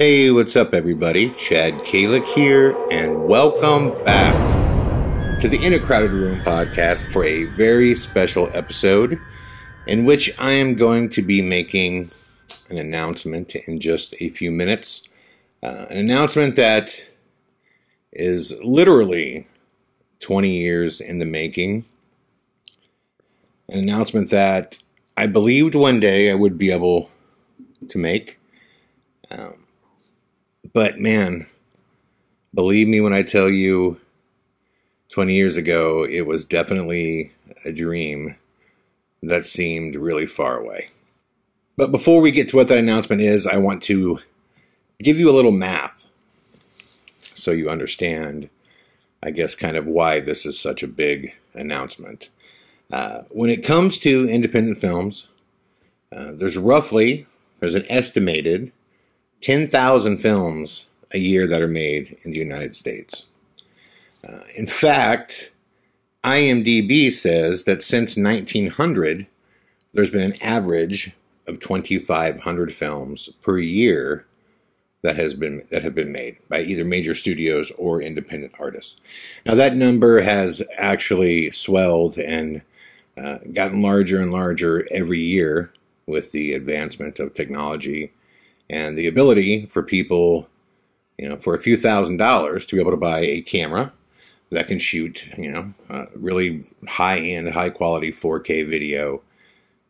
Hey, what's up everybody? Chad Kalick here, and welcome back to the In a Crowded Room podcast for a very special episode in which I am going to be making an announcement in just a few minutes. An announcement that is literally 20 years in the making. An announcement that I believed one day I would be able to make. But man, believe me when I tell you, 20 years ago, it was definitely a dream that seemed really far away. But before we get to what that announcement is, I want to give you a little math so you understand, I guess, kind of why this is such a big announcement. When it comes to independent films, there's an estimated 10,000 films a year that are made in the United States. In fact, IMDb says that since 1900, there's been an average of 2,500 films per year that have been made by either major studios or independent artists. Now that number has actually swelled and gotten larger and larger every year with the advancement of technology and the ability for people, for a few $1,000s to be able to buy a camera that can shoot, really high-end, high-quality 4K video,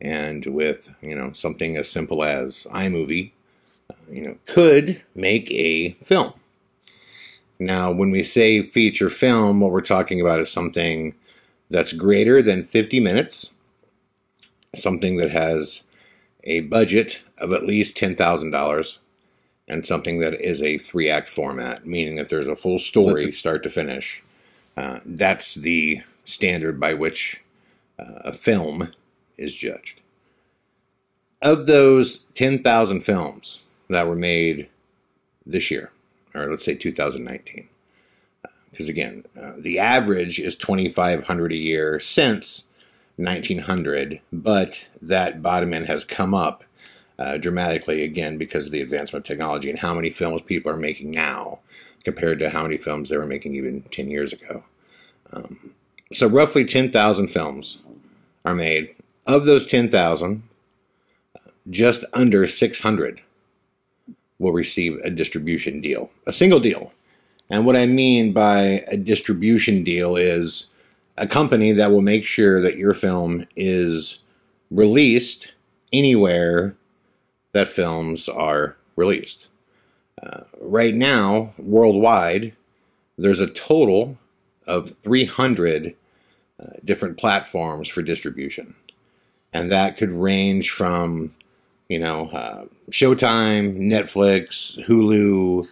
and with, something as simple as iMovie, could make a film. Now, when we say feature film, what we're talking about is something that's greater than 50 minutes, something that has a budget of at least $10,000, and something that is a 3-act format, meaning that there's a full story start to finish. That's the standard by which a film is judged. Of those 10,000 films that were made this year, or let's say 2019, because again, the average is 2,500 a year since 1900, but that bottom end has come up dramatically again because of the advancement of technology and how many films people are making now compared to how many films they were making even 10 years ago. So roughly 10,000 films are made. Of those 10,000, just under 600 will receive a distribution deal, a single deal. And what I mean by a distribution deal is a company that will make sure that your film is released anywhere that films are released. Right now, worldwide, there's a total of 300 different platforms for distribution. And that could range from, Showtime, Netflix, Hulu,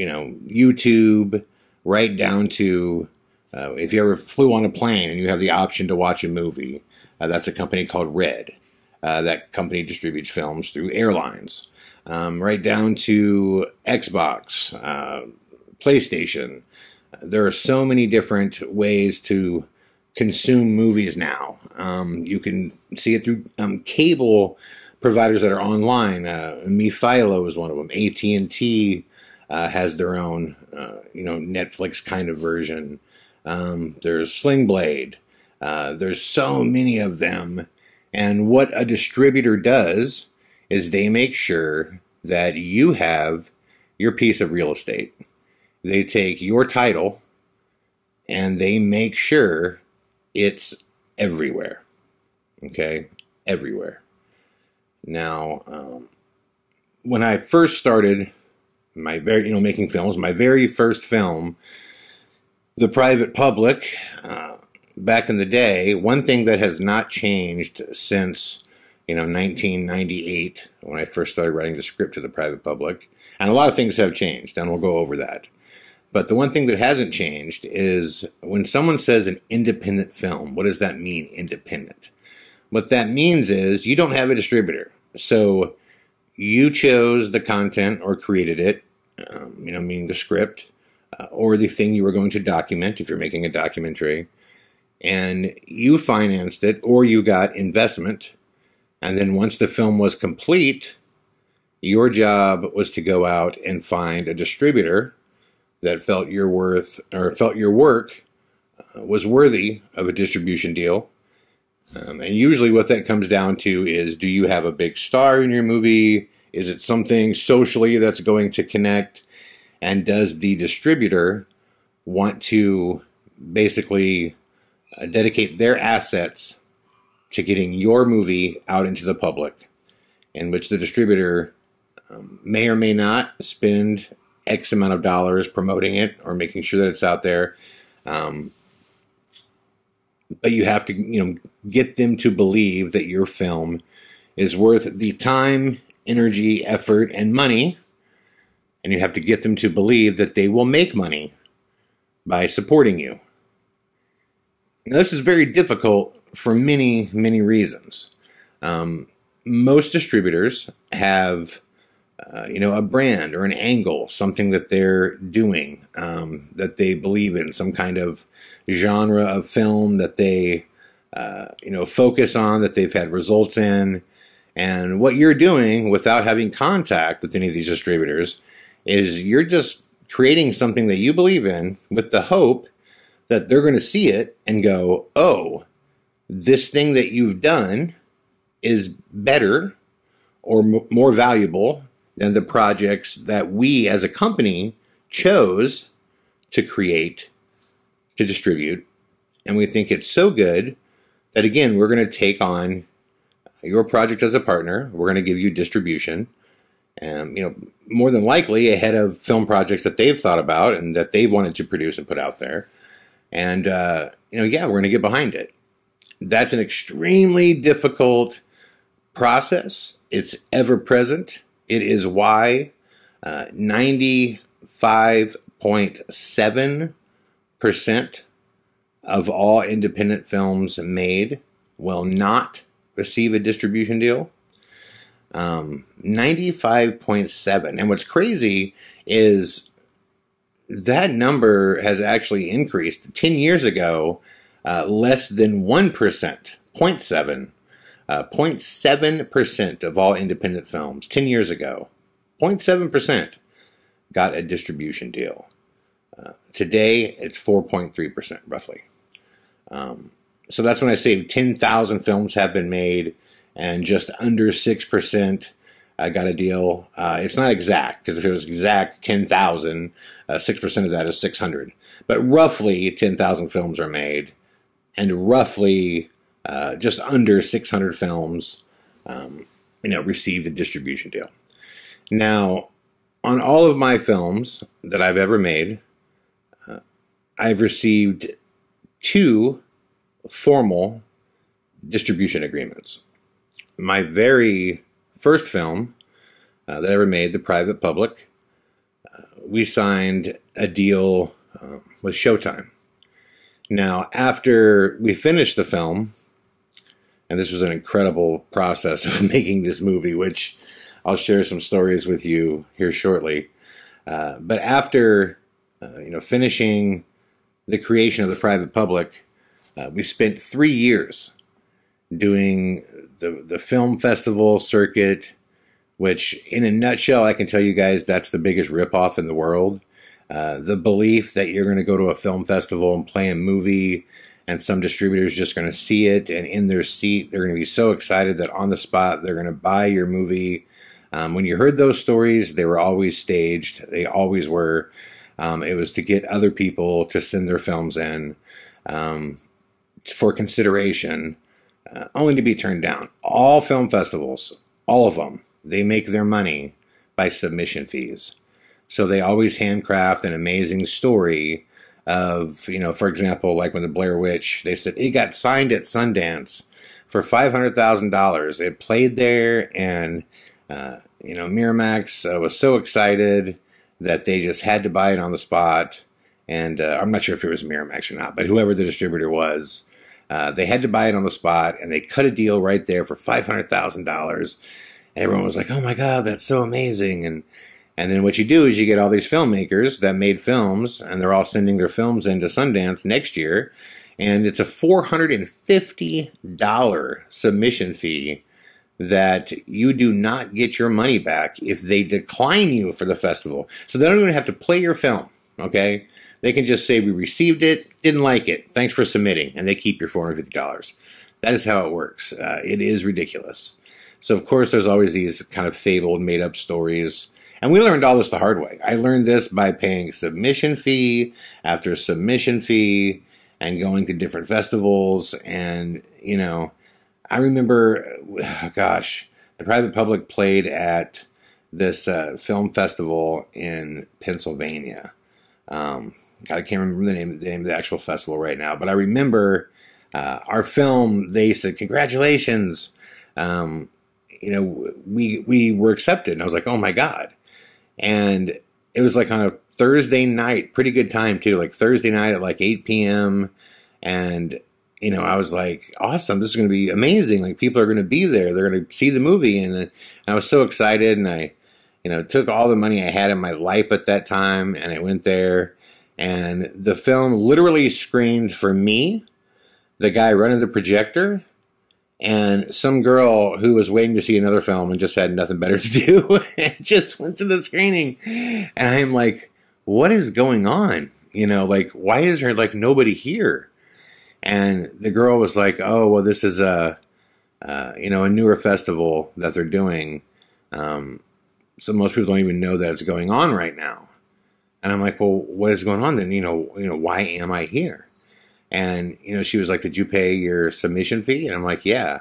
YouTube, right down to if you ever flew on a plane and you have the option to watch a movie, that's a company called Red. That company distributes films through airlines, right down to Xbox, PlayStation. There are so many different ways to consume movies now. You can see it through cable providers that are online. MeFilo is one of them. AT&T has their own, Netflix kind of version. There's Sling Blade. There's so many of them. And what a distributor does is they make sure that you have your piece of real estate. They take your title and they make sure it's everywhere. Okay? Everywhere. Now, when I first started making films, my very first film, The Private Public, back in the day, one thing that has not changed since, 1998, when I first started writing the script to The Private Public, and a lot of things have changed, and we'll go over that. But the one thing that hasn't changed is when someone says an independent film, what does that mean, independent? What that means is you don't have a distributor. So you chose the content or created it, meaning the script, or the thing you were going to document if you're making a documentary, and you financed it or you got investment, and then once the film was complete, Your job was to go out and find a distributor that felt your work was worthy of a distribution deal. And usually what that comes down to is, do you have a big star in your movie? Is it something socially that's going to connect? And does the distributor want to basically dedicate their assets to getting your movie out into the public, in which the distributor may or may not spend X amount of dollars promoting it or making sure that it's out there. But you have to, get them to believe that your film is worth the time, energy, effort, and money. And you have to get them to believe that they will make money by supporting you. Now, this is very difficult for many, many reasons. Most distributors have, a brand or an angle, something that they're doing, that they believe in, some kind of genre of film that they, focus on, that they've had results in. And what you're doing without having contact with any of these distributors is you're just creating something that you believe in with the hope that they're going to see it and go, oh, this thing that you've done is better or more valuable than the projects that we as a company chose to create, to distribute. And we think it's so good that, again, we're going to take on your project as a partner. We're going to give you distribution. More than likely ahead of film projects that they've thought about and that they wanted to produce and put out there. And, we're going to get behind it. That's an extremely difficult process. It's ever present. It is why 95.7% of all independent films made will not receive a distribution deal. 95.7. And what's crazy is that number has actually increased. 10 years ago, less than 1%, 0.7, 0.7% of all independent films 10 years ago, 0.7% got a distribution deal. Today, it's 4.3% roughly. So that's when I say 10,000 films have been made and just under 6% got a deal. It's not exact, because if it was exact 10,000, 6% of that is 600. But roughly 10,000 films are made, and roughly just under 600 films, received a distribution deal. Now, on all of my films that I've ever made, I've received 2 formal distribution agreements. My very first film that I ever made, The Private Public, we signed a deal with Showtime. Now, after we finished the film, and this was an incredible process of making this movie, which I'll share some stories with you here shortly. But after, finishing the creation of The Private Public, we spent 3 years doing the film festival circuit, which in a nutshell, I can tell you guys, that's the biggest ripoff in the world. The belief that you're going to go to a film festival and play a movie and some distributor's just going to see it, and in their seat, they're going to be so excited that on the spot, they're going to buy your movie. When you heard those stories, they were always staged. They always were. It was to get other people to send their films in for consideration, only to be turned down. All film festivals, all of them, they make their money by submission fees. So they always handcraft an amazing story of, for example, like when the Blair Witch, they said it got signed at Sundance for $500,000. It played there, and, Miramax was so excited that they just had to buy it on the spot. And I'm not sure if it was Miramax or not, but whoever the distributor was, they had to buy it on the spot, and they cut a deal right there for $500,000. Everyone was like, oh my God, that's so amazing. And then what you do is you get all these filmmakers that made films, and they're all sending their films into Sundance next year. And it's a $450 submission fee that you do not get your money back if they decline you for the festival. So they don't even have to play your film, okay? They can just say, we received it, didn't like it, thanks for submitting, and they keep your $450. That is how it works. It is ridiculous. So, of course, there's always these kind of fabled, made-up stories. And we learned all this the hard way. I learned this by paying submission fee after submission fee and going to different festivals. And, you know, I remember, gosh, the Private Public played at this film festival in Pennsylvania. God, I can't remember the name of the actual festival right now. But I remember our film, they said, congratulations. You know, we were accepted. And I was like, oh, my God. And it was like on a Thursday night, pretty good time, too. Like Thursday night at like 8 p.m. And, you know, I was like, awesome. This is going to be amazing. Like, people are going to be there. They're going to see the movie. And I was so excited. And I, you know, took all the money I had in my life at that time. And I went there. And the film literally screened for me, the guy running the projector, and some girl who was waiting to see another film and just had nothing better to do and just went to the screening. And I'm like, what is going on? You know, like, why is there like nobody here? And the girl was like, oh, well, this is a newer festival that they're doing. So most people don't even know that it's going on right now. And I'm like, well, what is going on then? You know, why am I here? And, you know, she was like, did you pay your submission fee? And I'm like, yeah.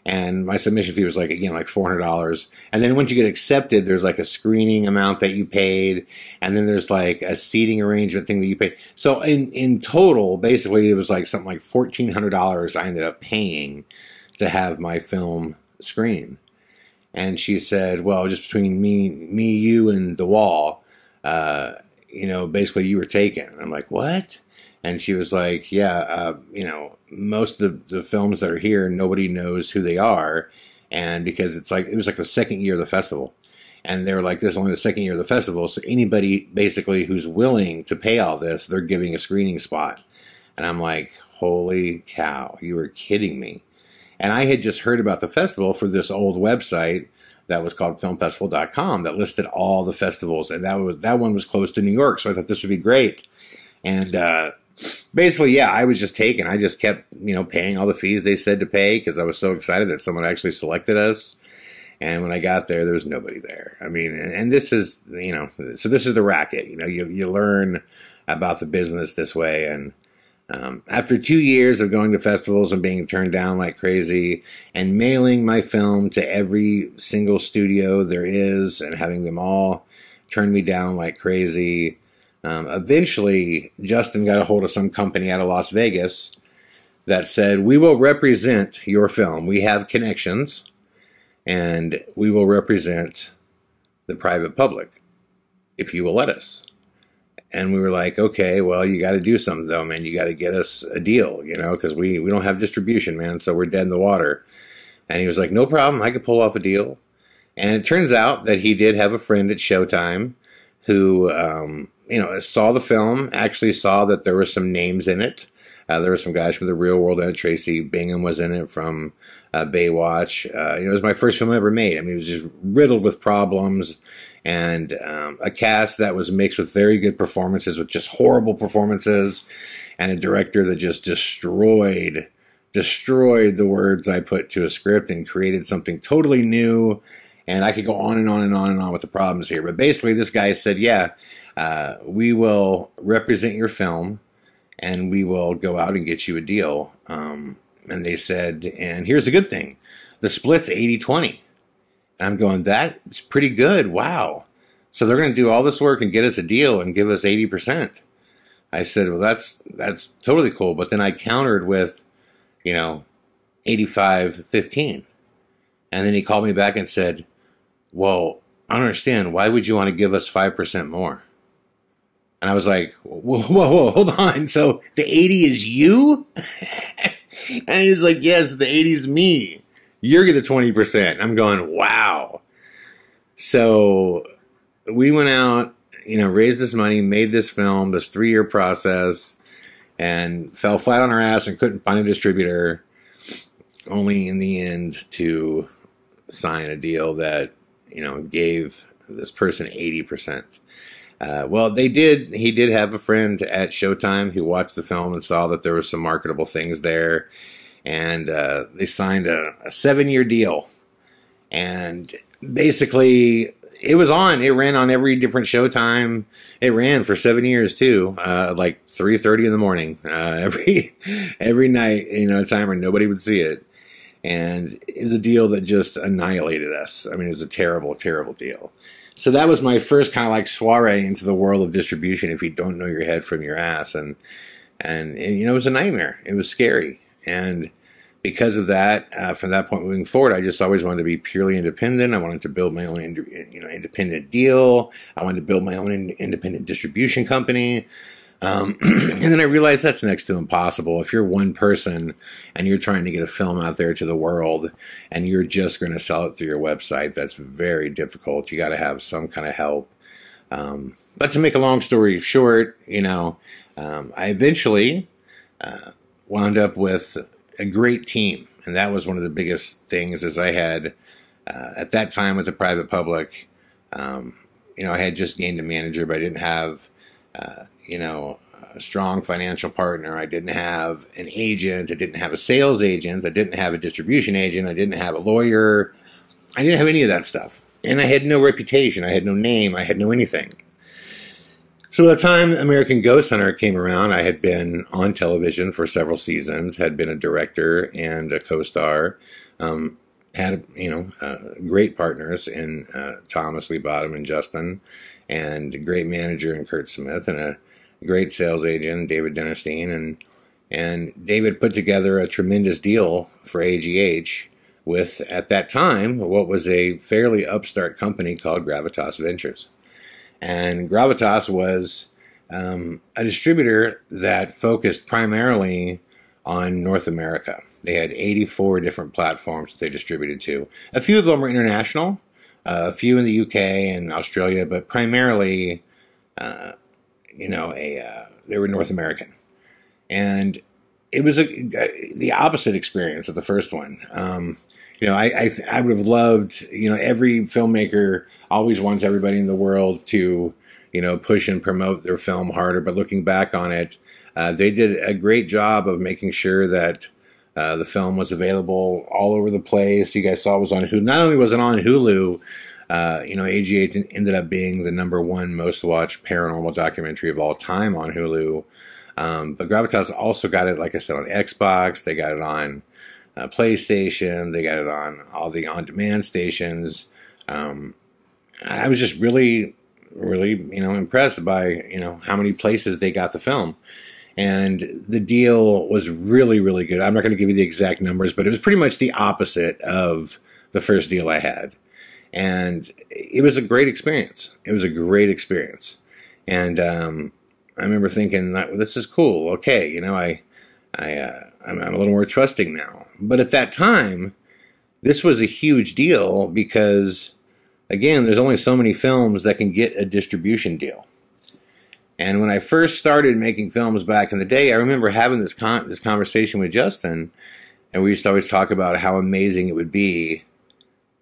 And my submission fee was like, again, like $400. And then once you get accepted, there's like a screening amount that you paid. And then there's like a seating arrangement thing that you paid. So in total, basically, it was like something like $1,400 I ended up paying to have my film screen. And she said, well, just between me, you, and the wall, you know, basically you were taken. And I'm like, what? And she was like, yeah, you know, most of the films that are here, nobody knows who they are. And because it was like the second year of the festival. And they were like, this is only the second year of the festival. So anybody basically who's willing to pay all this, they're giving a screening spot. And I'm like, holy cow, you were kidding me. And I had just heard about the festival for this old website that was called filmfestival.com that listed all the festivals. And that one was close to New York. So I thought this would be great. And basically, yeah, I was just taken. I just kept, you know, paying all the fees they said to pay because I was so excited that someone actually selected us. And when I got there was nobody there. I mean, and this is, you know, so this is the racket. You know, you learn about the business this way. And after 2 years of going to festivals and being turned down like crazy and mailing my film to every single studio there is and having them all turn me down like crazy, eventually Justin got a hold of some company out of Las Vegas that said, we will represent your film. We have connections and we will represent the Private Public if you will let us. And we were like, okay, well, you got to do something, though, man. You got to get us a deal, you know, because we don't have distribution, man, so we're dead in the water. And he was like, no problem, I could pull off a deal. And it turns out that he did have a friend at Showtime who, you know, saw the film, actually saw that there were some names in it. There were some guys from The Real World in it. Tracy Bingham was in it from Baywatch. You know, it was my first film I ever made. I mean, it was just riddled with problems. And a cast that was mixed with very good performances, with just horrible performances, and a director that just destroyed the words I put to a script and created something totally new. And I could go on and on and on and on with the problems here. But basically, this guy said, yeah, we will represent your film, and we will go out and get you a deal. And they said, and here's the good thing, the split's 80-20. I'm going, that's pretty good. Wow. So they're going to do all this work and get us a deal and give us 80%. I said, well, that's totally cool. But then I countered with, you know, 85-15. And then he called me back and said, well, I don't understand. Why would you want to give us 5% more? And I was like, whoa, hold on. So the 80 is you? And he's like, yes, the 80 is me. You're the 20%. I'm going, wow. So we went out, you know, raised this money, made this film, this 3-year process, and fell flat on our ass and couldn't find a distributor, only in the end to sign a deal that, gave this person 80%. Well, they did. He did have a friend at Showtime who watched the film and saw that there were some marketable things there, and they signed a 7-year deal. And basically, it ran on every different Showtime. It ran for 7 years too, like 3:30 in the morning, every night, a time where nobody would see it. And it was a deal that just annihilated us. I mean, it was a terrible, terrible deal. So that was my first kind of like soiree into the world of distribution, if you don't know your head from your ass. And it was a nightmare. It was scary. And because of that, from that point moving forward, I just always wanted to be purely independent. I wanted to build my own, independent deal. I wanted to build my own independent distribution company. And then I realized that's next to impossible. If you're one person and you're trying to get a film out there to the world and you're just going to sell it through your website, that's very difficult. You got to have some kind of help. But to make a long story short, I eventually wound up with a great team. And that was one of the biggest things is I had, at that time with the private public, I had just gained a manager, but I didn't have, a strong financial partner. I didn't have an agent. I didn't have a sales agent. I didn't have a distribution agent. I didn't have a lawyer. I didn't have any of that stuff. And I had no reputation. I had no name. I had no anything. So by the time American Ghost Hunter came around, I had been on television for several seasons, had been a director and a co-star, had, great partners in Thomas Lee Bottom and Justin, and a great manager in Kurt Smith, and a great sales agent, David Dennerstein, and David put together a tremendous deal for AGH with, at that time, what was a fairly upstart company called Gravitas Ventures. And Gravitas was a distributor that focused primarily on North America. They had 84 different platforms that they distributed to. A few of them were international, a few in the UK and Australia, but primarily, they were North American. And it was the opposite experience of the first one. I would have loved, every filmmaker always wants everybody in the world to, push and promote their film harder. But looking back on it, they did a great job of making sure that the film was available all over the place. You guys saw it was on Hulu. Not only was it on Hulu, AGH ended up being the #1 most watched paranormal documentary of all time on Hulu. But Gravitas also got it, like I said, on Xbox. They got it on PlayStation. They got it on all the on-demand stations. I was just really, really, impressed by, how many places they got the film. And the deal was really, really good. I'm not going to give you the exact numbers, but it was pretty much the opposite of the first deal I had. And it was a great experience. It was a great experience. And I remember thinking, this is cool. Okay, I'm a little more trusting now. But at that time, this was a huge deal because, again, there's only so many films that can get a distribution deal. And when I first started making films back in the day, I remember having this conversation with Justin, and we used to always talk about how amazing it would be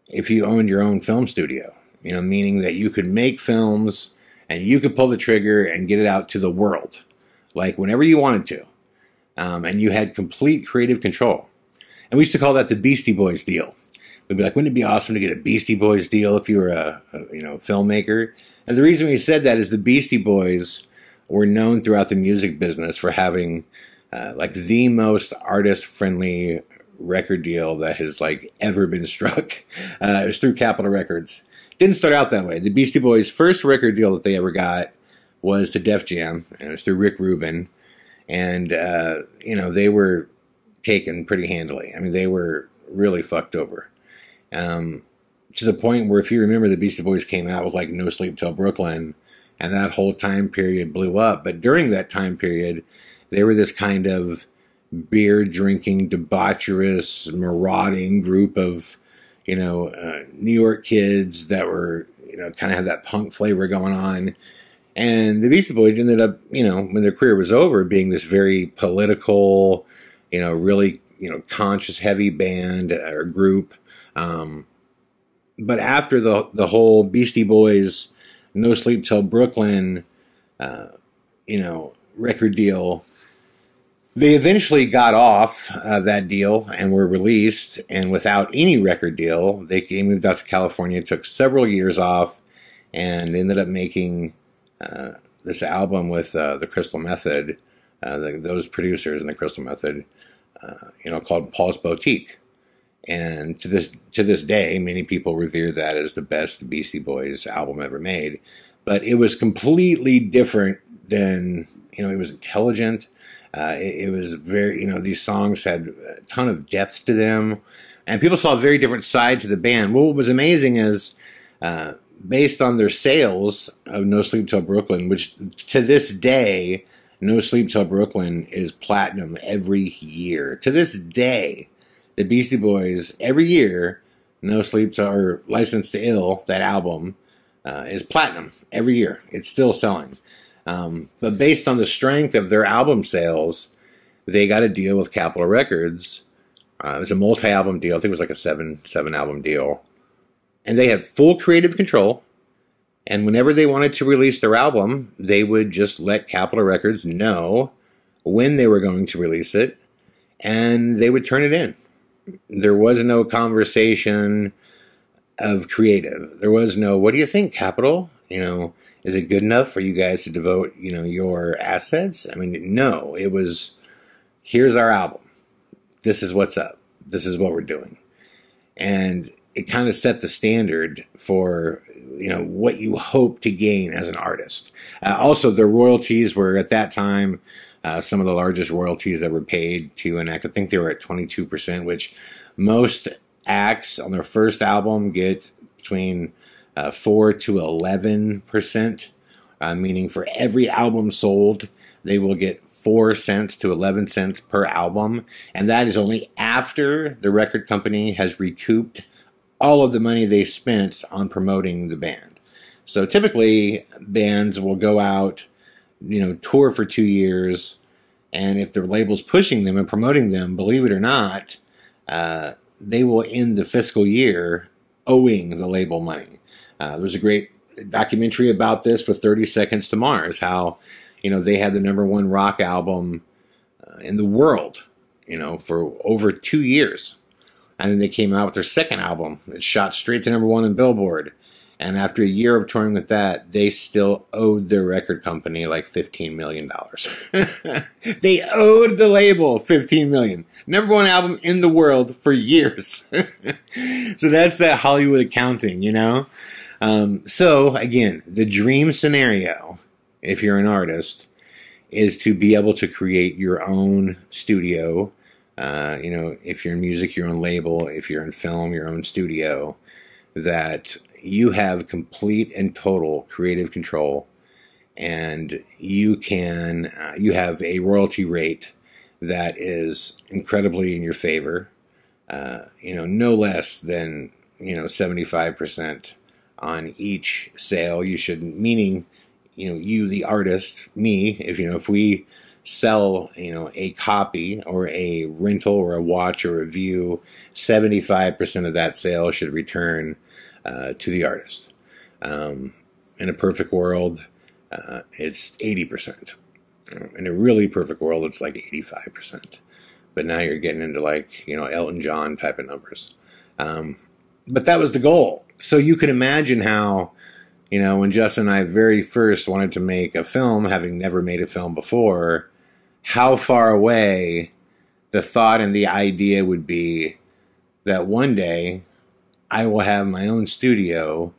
if you owned your own film studio, meaning that you could make films and you could pull the trigger and get it out to the world, like whenever you wanted to. And you had complete creative control. And we used to call that the Beastie Boys deal. We'd be like, wouldn't it be awesome to get a Beastie Boys deal if you were a filmmaker? And the reason we said that is the Beastie Boys were known throughout the music business for having the most artist-friendly record deal that has ever been struck. It was through Capitol Records. Didn't start out that way. The Beastie Boys' first record deal that they ever got was to Def Jam, and it was through Rick Rubin. And, they were taken pretty handily. I mean, they were really fucked over. To the point where, if you remember, the Beastie Boys came out with No Sleep Till Brooklyn, and that whole time period blew up. But during that time period, they were this kind of beer-drinking, debaucherous, marauding group of, New York kids that were, kind of had that punk flavor going on. And the Beastie Boys ended up, when their career was over, being this very political, really, conscious, heavy band or group. But after the whole Beastie Boys, No Sleep Till Brooklyn, record deal, they eventually got off that deal and were released. And without any record deal, they moved out to California, took several years off, and ended up making this album with the Crystal Method, those producers in the Crystal Method, called Paul's Boutique. And to this day, many people revere that as the best Beastie Boys album ever made. But it was completely different than, it was intelligent. It was very, these songs had a ton of depth to them. And people saw a very different side to the band. What was amazing is, based on their sales of No Sleep Till Brooklyn, which to this day, No Sleep Till Brooklyn is platinum every year. To this day, the Beastie Boys, every year, No Sleep Till, or License to Ill, that album, is platinum every year. It's still selling. But based on the strength of their album sales, they got a deal with Capitol Records. It was a multi-album deal. I think it was like a seven album deal. And they had full creative control. And whenever they wanted to release their album, they would just let Capitol Records know when they were going to release it, and they would turn it in. There was no conversation of creative. There was no, what do you think, Capitol? Is it good enough for you guys to devote, your assets? I mean, no, it was, here's our album. This is what's up. This is what we're doing. And it kind of set the standard for, what you hope to gain as an artist. Also, their royalties were at that time some of the largest royalties ever paid to an act. I think they were at 22%, which most acts on their first album get between 4 to 11%, meaning for every album sold, they will get 4 cents to 11 cents per album. And that is only after the record company has recouped all of the money they spent on promoting the band. So typically, bands will go out, tour for 2 years, and if the label's pushing them and promoting them, believe it or not, they will end the fiscal year owing the label money. There's a great documentary about this with 30 Seconds to Mars, how, they had the #1 rock album in the world, for over 2 years. And then they came out with their second album. It shot straight to #1 in Billboard. And after a year of touring with that, they still owed their record company like $15 million. They owed the label $15 million. #1 album in the world for years. So that's that Hollywood accounting, So again, the dream scenario, if you're an artist, is to be able to create your own studio. If you're in music, your own label. If you're in film, your own studio. That you have complete and total creative control, and you have a royalty rate that is incredibly in your favor. No less than 75% on each sale. Meaning, you, the artist, me, if we sell, a copy or a rental or a watch or review, 75% of that sale should return to the artist. In a perfect world, it's 80%. In a really perfect world, it's like 85%. But now you're getting into like, Elton John type of numbers. But that was the goal. So you can imagine how, when Justin and I very first wanted to make a film, having never made a film before, how far away the thought and the idea would be that one day I will have my own studio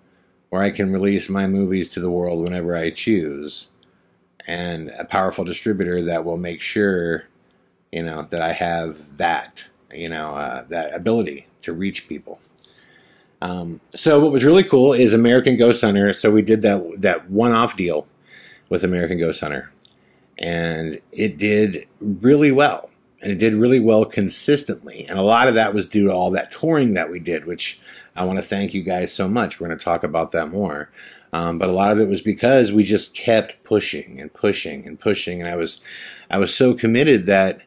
where I can release my movies to the world whenever I choose, and a powerful distributor that will make sure, that I have that, that ability to reach people. So what was really cool is American Ghost Hunter. So we did that one-off deal with American Ghost Hunter, and it did really well. And it did really well consistently. And a lot of that was due to all that touring that we did, which I want to thank you guys so much. We're going to talk about that more. But a lot of it was because we just kept pushing and pushing and pushing. And I was so committed that,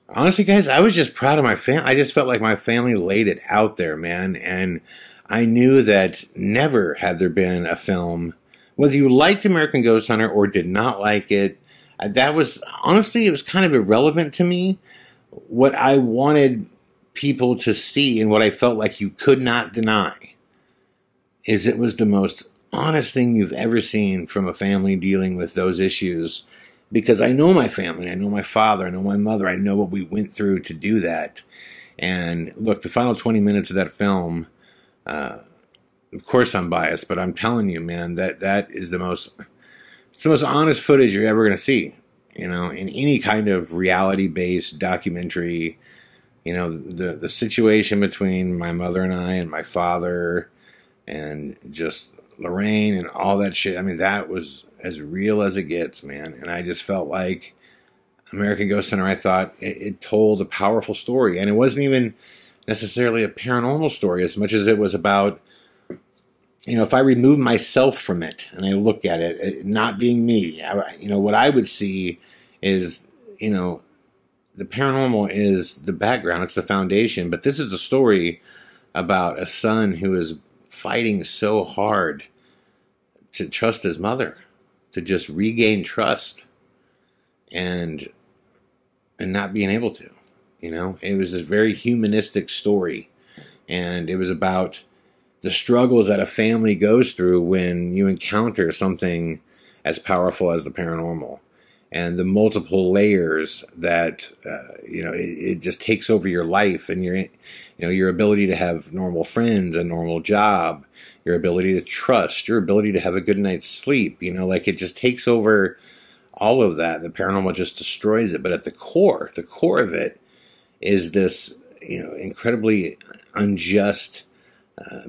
honestly, guys, I was just proud of my family. I just felt like my family laid it out there, man. And I knew that never had there been a film, whether you liked American Ghost Hunter or did not like it, that was, honestly, it was kind of irrelevant to me. What I wanted people to see and what I felt like you could not deny is it was the most honest thing you've ever seen from a family dealing with those issues. Because I know my family, I know my father, I know my mother, I know what we went through to do that. And look, the final 20 minutes of that film, of course I'm biased, but I'm telling you, man, that is it's the most honest footage you're ever going to see, in any kind of reality-based documentary. The situation between my mother and I and my father and just Lorraine and all that shit. I mean, that was as real as it gets, man. And I just felt like American Ghost Hunter, I thought it told a powerful story. And it wasn't even necessarily a paranormal story as much as it was about, if I remove myself from it and I look at it not being me, what I would see is, the paranormal is the background, it's the foundation. But this is a story about a son who is fighting so hard to trust his mother, to just regain trust, and not being able to. It was this very humanistic story, and it was about the struggles that a family goes through when you encounter something as powerful as the paranormal, and the multiple layers that it just takes over your life, and your ability to have normal friends, a normal job, your ability to trust, your ability to have a good night's sleep. It just takes over all of that. The paranormal just destroys it. But at the core of it is this, incredibly unjust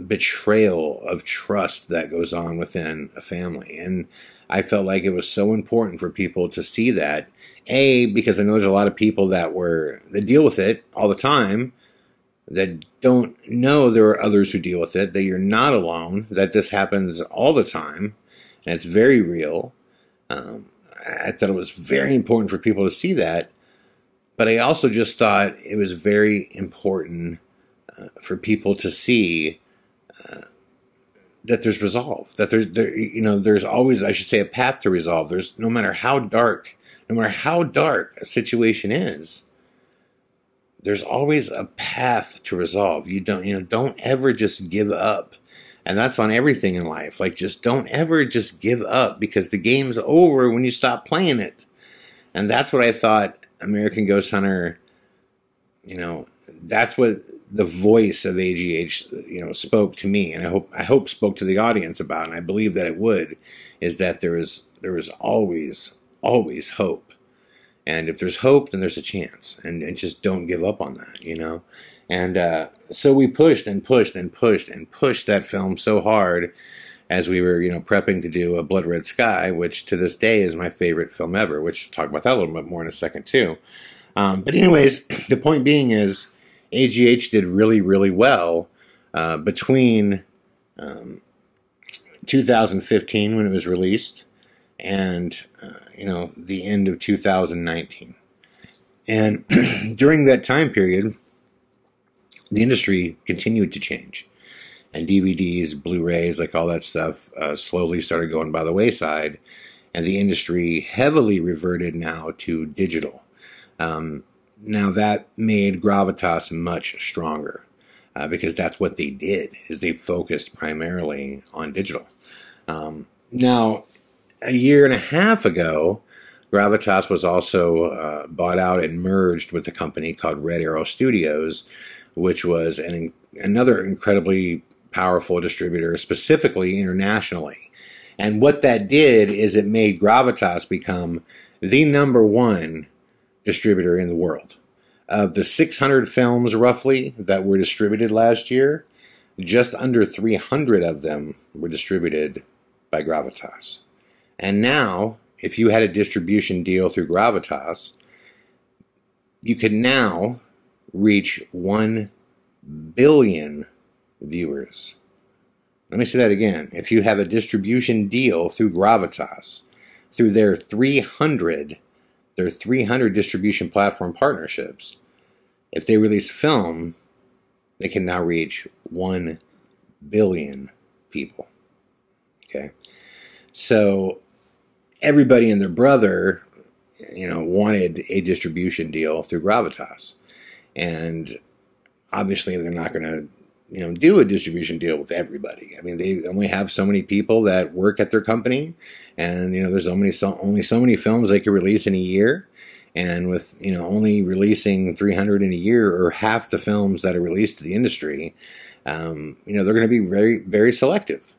betrayal of trust that goes on within a family. And I felt like it was so important for people to see that. Because I know there's a lot of people that deal with it all the time, that don't know there are others who deal with it, that you're not alone, that this happens all the time, and it's very real. I thought it was very important for people to see that, but I also just thought it was very important for people to see that there's resolve, that there's always, I should say, a path to resolve. There's no matter how dark a situation is, there's always a path to resolve. You don't ever just give up. And that's on everything in life. Like, just don't ever just give up, because the game's over when you stop playing it. And that's what I thought American Ghost Hunter, that's what the voice of AGH, spoke to me, and I hope spoke to the audience about, and I believe that it would, is that there is always hope. And if there's hope, then there's a chance, and just don't give up on that, And so we pushed and pushed and pushed and pushed that film so hard as we were, prepping to do A Blood Red Sky, which to this day is my favorite film ever, which we'll talk about that a little bit more in a second too. But anyways, the point being is AGH did really, really well between 2015 when it was released and the end of 2019. And during that time period, the industry continued to change, and DVDs, Blu-rays, like all that stuff, slowly started going by the wayside, and the industry heavily reverted now to digital. Now that made Gravitas much stronger, because that's what they did, is they focused primarily on digital. Now, a year and a half ago, Gravitas was also bought out and merged with a company called Red Arrow Studios, which was another incredibly powerful distributor, specifically internationally. And what that did is it made Gravitas become the #1 distributor in the world. Of the 600 films, roughly, that were distributed last year, just under 300 of them were distributed by Gravitas. And now, if you had a distribution deal through Gravitas, you could now reach 1 billion viewers. Let me say that again. If you have a distribution deal through Gravitas, through their 300 distribution platform partnerships, if they release film, they can now reach 1 billion people. Okay. So everybody and their brother, wanted a distribution deal through Gravitas. And obviously they're not going to, do a distribution deal with everybody. I mean, they only have so many people that work at their company, and there's only so many films they could release in a year. And with only releasing 300 in a year, or half the films that are released to the industry, they're going to be very, very selective.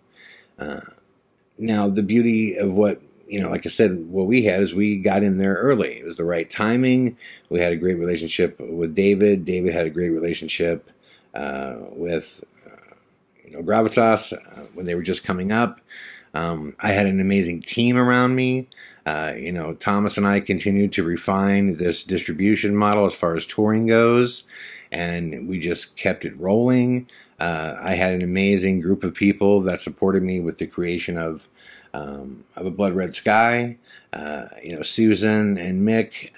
Now, the beauty of what like I said, what we had is we got in there early. It was the right timing. We had a great relationship with David. David had a great relationship with Gravitas when they were just coming up. I had an amazing team around me. Thomas and I continued to refine this distribution model as far as touring goes, and we just kept it rolling. I had an amazing group of people that supported me with the creation of A Blood Red Sky. Susan and Mick,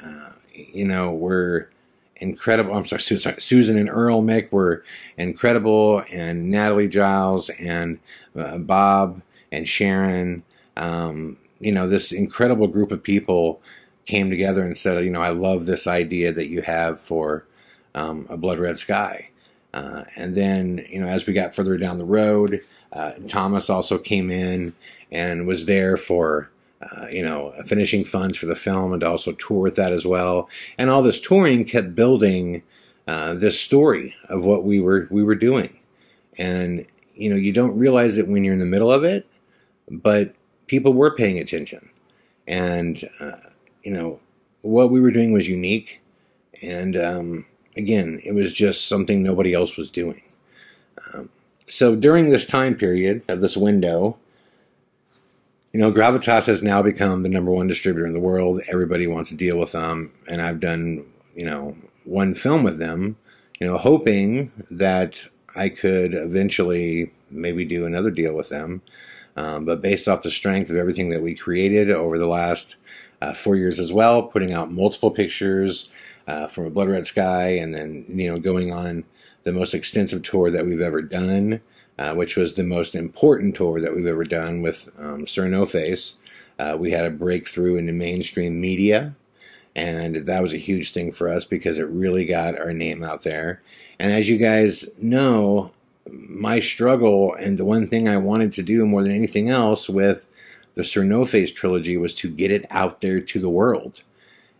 were incredible. I'm sorry, Susan and Earl Mick were incredible, and Natalie Giles and Bob and Sharon, this incredible group of people came together and said, I love this idea that you have for A Blood Red Sky. And then, as we got further down the road, Thomas also came in and was there for, finishing funds for the film, and to also tour with that as well. And all this touring kept building this story of what we were doing. And, you don't realize it when you're in the middle of it, but people were paying attention. And, what we were doing was unique. And, again, it was just something nobody else was doing. So during this time period of this window, Gravitas has now become the #1 distributor in the world. Everybody wants to deal with them. And I've done, one film with them, hoping that I could eventually maybe do another deal with them. But based off the strength of everything that we created over the last 4 years as well, putting out multiple pictures from A Blood Red Sky, and then, going on the most extensive tour that we've ever done, which was the most important tour that we've ever done with Sir No Face. We had a breakthrough in the mainstream media, and that was a huge thing for us because it really got our name out there. And as you guys know, my struggle, and the one thing I wanted to do more than anything else with the Sir No Face trilogy, was to get it out there to the world.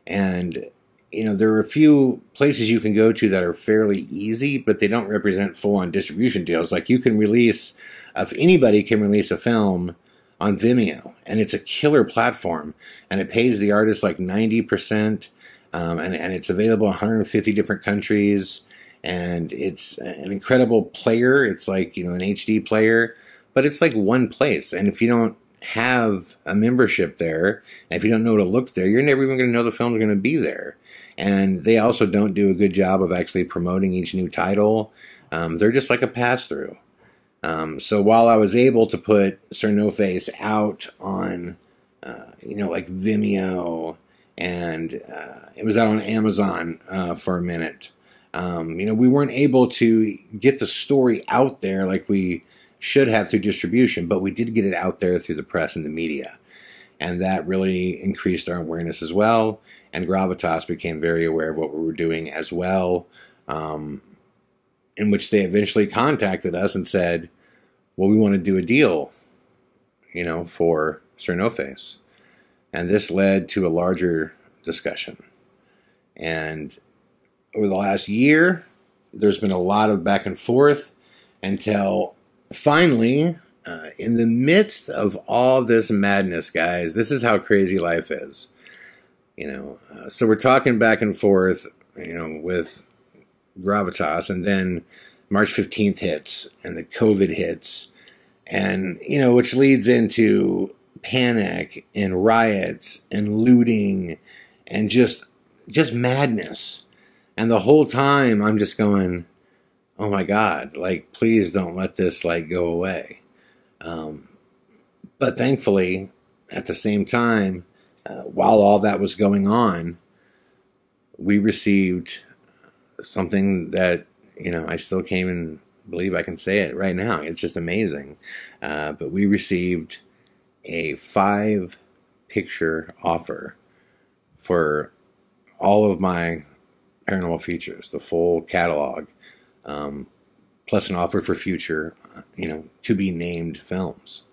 And there are a few places you can go to that are fairly easy, but they don't represent full-on distribution deals. Like, you can release, if anybody can release a film on Vimeo, and it's a killer platform, and it pays the artist like 90%, and it's available in 150 different countries, and it's an incredible player. It's like, an HD player, but it's like one place. And if you don't have a membership there, and if you don't know to look there, you're never even going to know the film's going to be there. And they also don't do a good job of actually promoting each new title. They're just like a pass-through. So while I was able to put Sir No Face out on, like Vimeo, and it was out on Amazon for a minute, we weren't able to get the story out there like we should have through distribution, but we did get it out there through the press and the media. And that really increased our awareness as well. And Gravitas became very aware of what we were doing as well, in which they eventually contacted us and said, well, we want to do a deal, for Sir No Face. And this led to a larger discussion. And over the last year, there's been a lot of back and forth until finally, in the midst of all this madness, guys, this is how crazy life is. So we're talking back and forth, with Gravitas, and then March 15th hits, and the COVID hits, and, which leads into panic and riots and looting and just madness. And the whole time I'm just going, oh my God, please don't let this go away. But thankfully, at the same time, while all that was going on, we received something that, I still can't even believe I can say it right now. It's just amazing. But we received a 5-picture offer for all of my paranormal features, the full catalog, plus an offer for future, to be named films.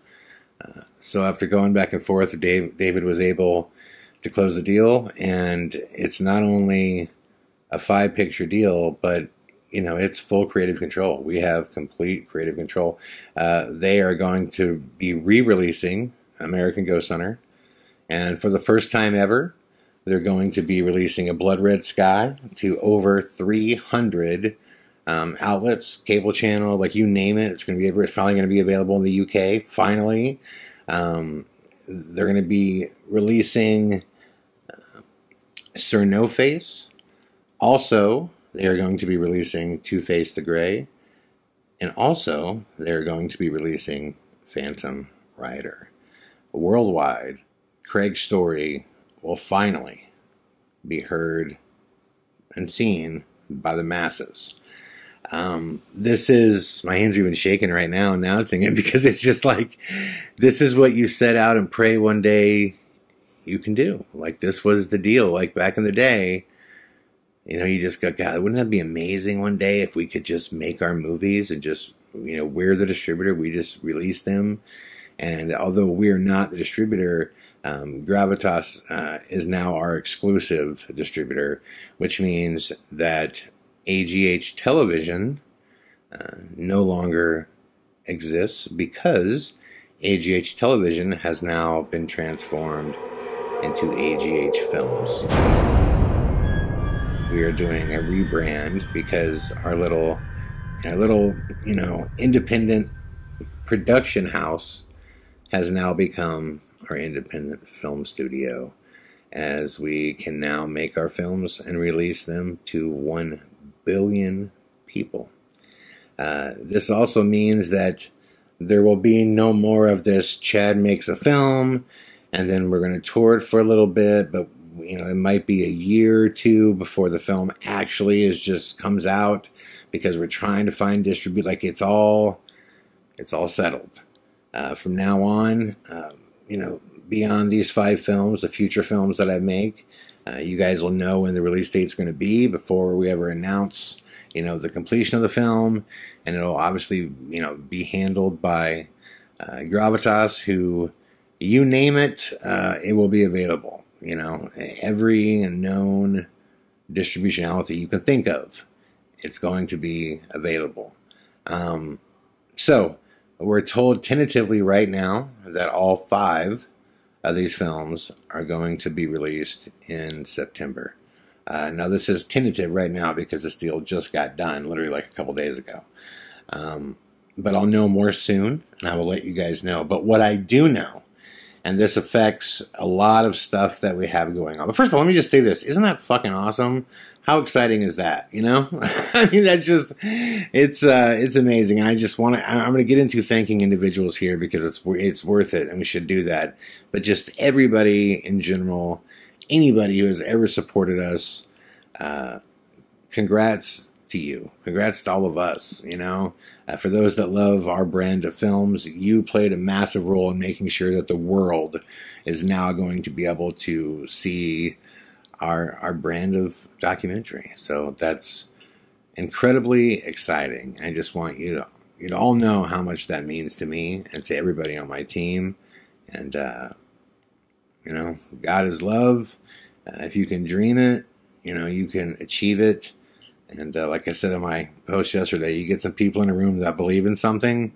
So after going back and forth, David was able to close the deal, and it's not only a 5-picture deal, but it's full creative control. We have complete creative control. They are going to be re-releasing American Ghost Hunter, and for the first time ever, they're going to be releasing A Blood Red Sky to over 300 outlets, cable channel, like you name it. It's finally going to be available in the UK. Finally, they're going to be releasing Sir No Face. Also, they are going to be releasing Two-Face the Grey, and also they're going to be releasing Phantom Rider. Worldwide, Craig's story will finally be heard and seen by the masses. This is, my hands are even shaking right now announcing it, because it's just like, this is what you set out and pray one day you can do. Like, this was the deal. Like, back in the day, you just go, God, wouldn't that be amazing one day if we could just make our movies and just, we're the distributor, we just release them. And although we're not the distributor, Gravitas is now our exclusive distributor, which means that AGH Television no longer exists, because AGH Television has now been transformed into AGH Films. We are doing a rebrand because our little independent production house has now become our independent film studio, as we can now make our films and release them to 1 billion people. This also means that there will be no more of this Chad makes a film and then we're going to tour it for a little bit, but it might be a year or two before the film actually comes out, because we're trying to find distribute. Like, it's all settled. From now on, beyond these 5 films, the future films that I make, you guys will know when the release date's going to be before we ever announce, the completion of the film. And it'll obviously, be handled by Gravitas, who, you name it, it will be available. Every known distribution outlet that you can think of, it's going to be available. So we're told tentatively right now that all 5 of these films are going to be released in September. Now, this is tentative right now because this deal just got done literally like a couple days ago. But I'll know more soon, and I will let you guys know. But what I do know, and this affects a lot of stuff that we have going on. But first of all, let me just say this. Isn't that fucking awesome? How exciting is that? I mean, that's just, it's amazing. And I just I'm going to get into thanking individuals here because it's worth it, and we should do that. But just everybody in general, anybody who has ever supported us, congrats to you. Congrats to all of us, For those that love our brand of films, you played a massive role in making sure that the world is now going to be able to see our brand of documentary. So that's incredibly exciting. I just want you to all know how much that means to me and to everybody on my team. And, God is love. If you can dream it, you can achieve it. And like I said in my post yesterday, you get some people in a room that believe in something,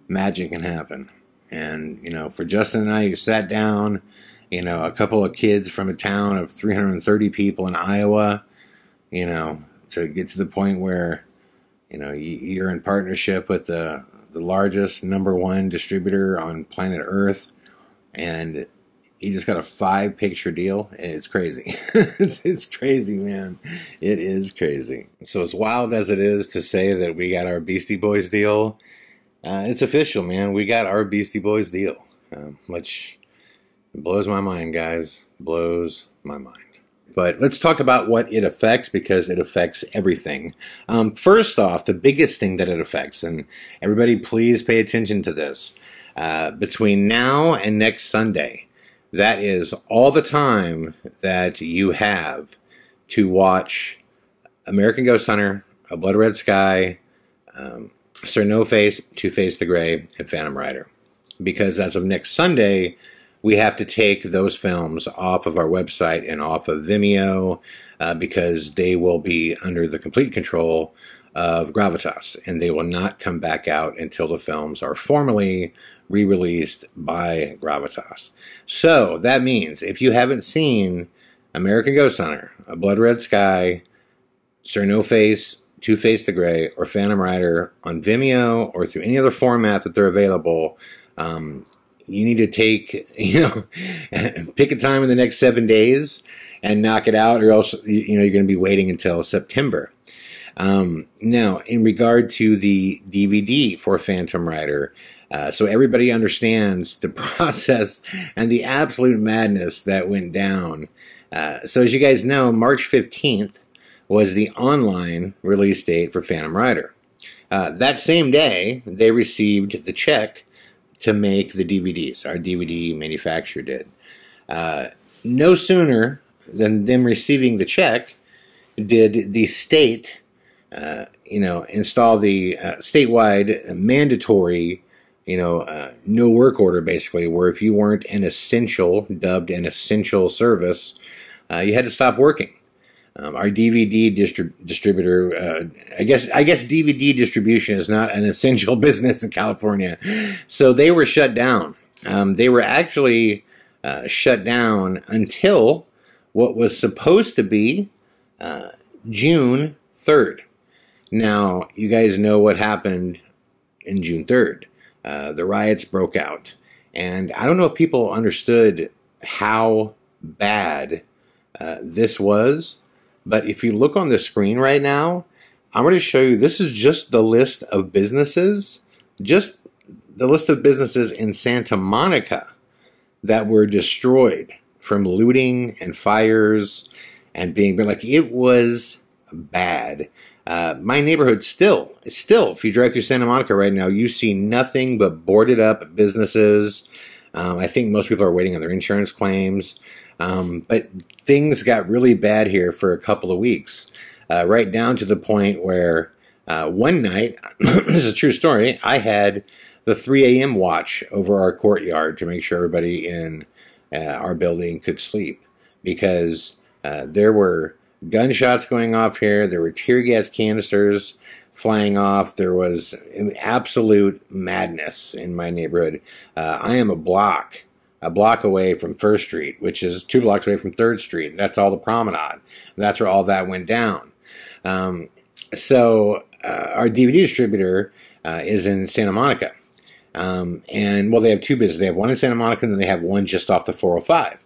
magic can happen. And, for Justin and I, who sat down, a couple of kids from a town of 330 people in Iowa, to get to the point where, you're in partnership with the largest #1 distributor on planet Earth, and you just got a 5-picture deal. It's crazy. It's crazy, man. It is crazy. So as wild as it is to say that we got our Beastie Boys deal, it's official, man. We got our Beastie Boys deal, which blows my mind, guys. Blows my mind. But let's talk about what it affects, because it affects everything. First off, the biggest thing that it affects, and everybody please pay attention to this, between now and next Sunday, that is all the time that you have to watch American Ghost Hunter, A Blood Red Sky, Sir No Face, Two Face the Grey, and Phantom Rider. Because as of next Sunday, we have to take those films off of our website and off of Vimeo, because they will be under the complete control of Gravitas, and they will not come back out until the films are formally re-released by Gravitas. So that means if you haven't seen American Ghost Hunter, A Blood Red Sky, Sir No Face, Two Face the Grey, or Phantom Rider on Vimeo or through any other format that they're available, you need to take, pick a time in the next 7 days and knock it out, or else, you're going to be waiting until September. Now, in regard to the DVD for Phantom Rider, so everybody understands the process and the absolute madness that went down. So as you guys know, March 15th was the online release date for Phantom Rider. That same day, they received the check to make the DVDs. Our DVD manufacturer did. No sooner than them receiving the check did the state, install the statewide mandatory, no work order, basically, where if you weren't an essential, dubbed an essential service, you had to stop working. Our DVD distributor, I guess DVD distribution is not an essential business in California, so they were shut down. They were actually shut down until what was supposed to be June 3rd. Now, you guys know what happened in June 3rd. The riots broke out, and I don't know if people understood how bad this was. But if you look on the screen right now, I'm going to show you, this is just the list of businesses, just the list of businesses in Santa Monica that were destroyed from looting and fires and being, like, it was bad. My neighborhood still, if you drive through Santa Monica right now, you see nothing but boarded up businesses. I think most people are waiting on their insurance claims. But things got really bad here for a couple of weeks, right down to the point where one night, this is a true story, I had the 3 a.m. watch over our courtyard to make sure everybody in our building could sleep, because there were gunshots going off here, there were tear gas canisters flying off, there was an absolute madness in my neighborhood. I am a block away from First Street, which is 2 blocks away from 3rd Street. That's all the promenade. That's where all that went down. So our DVD distributor is in Santa Monica. And, well, they have 2 businesses. They have one in Santa Monica, and then they have one just off the 405.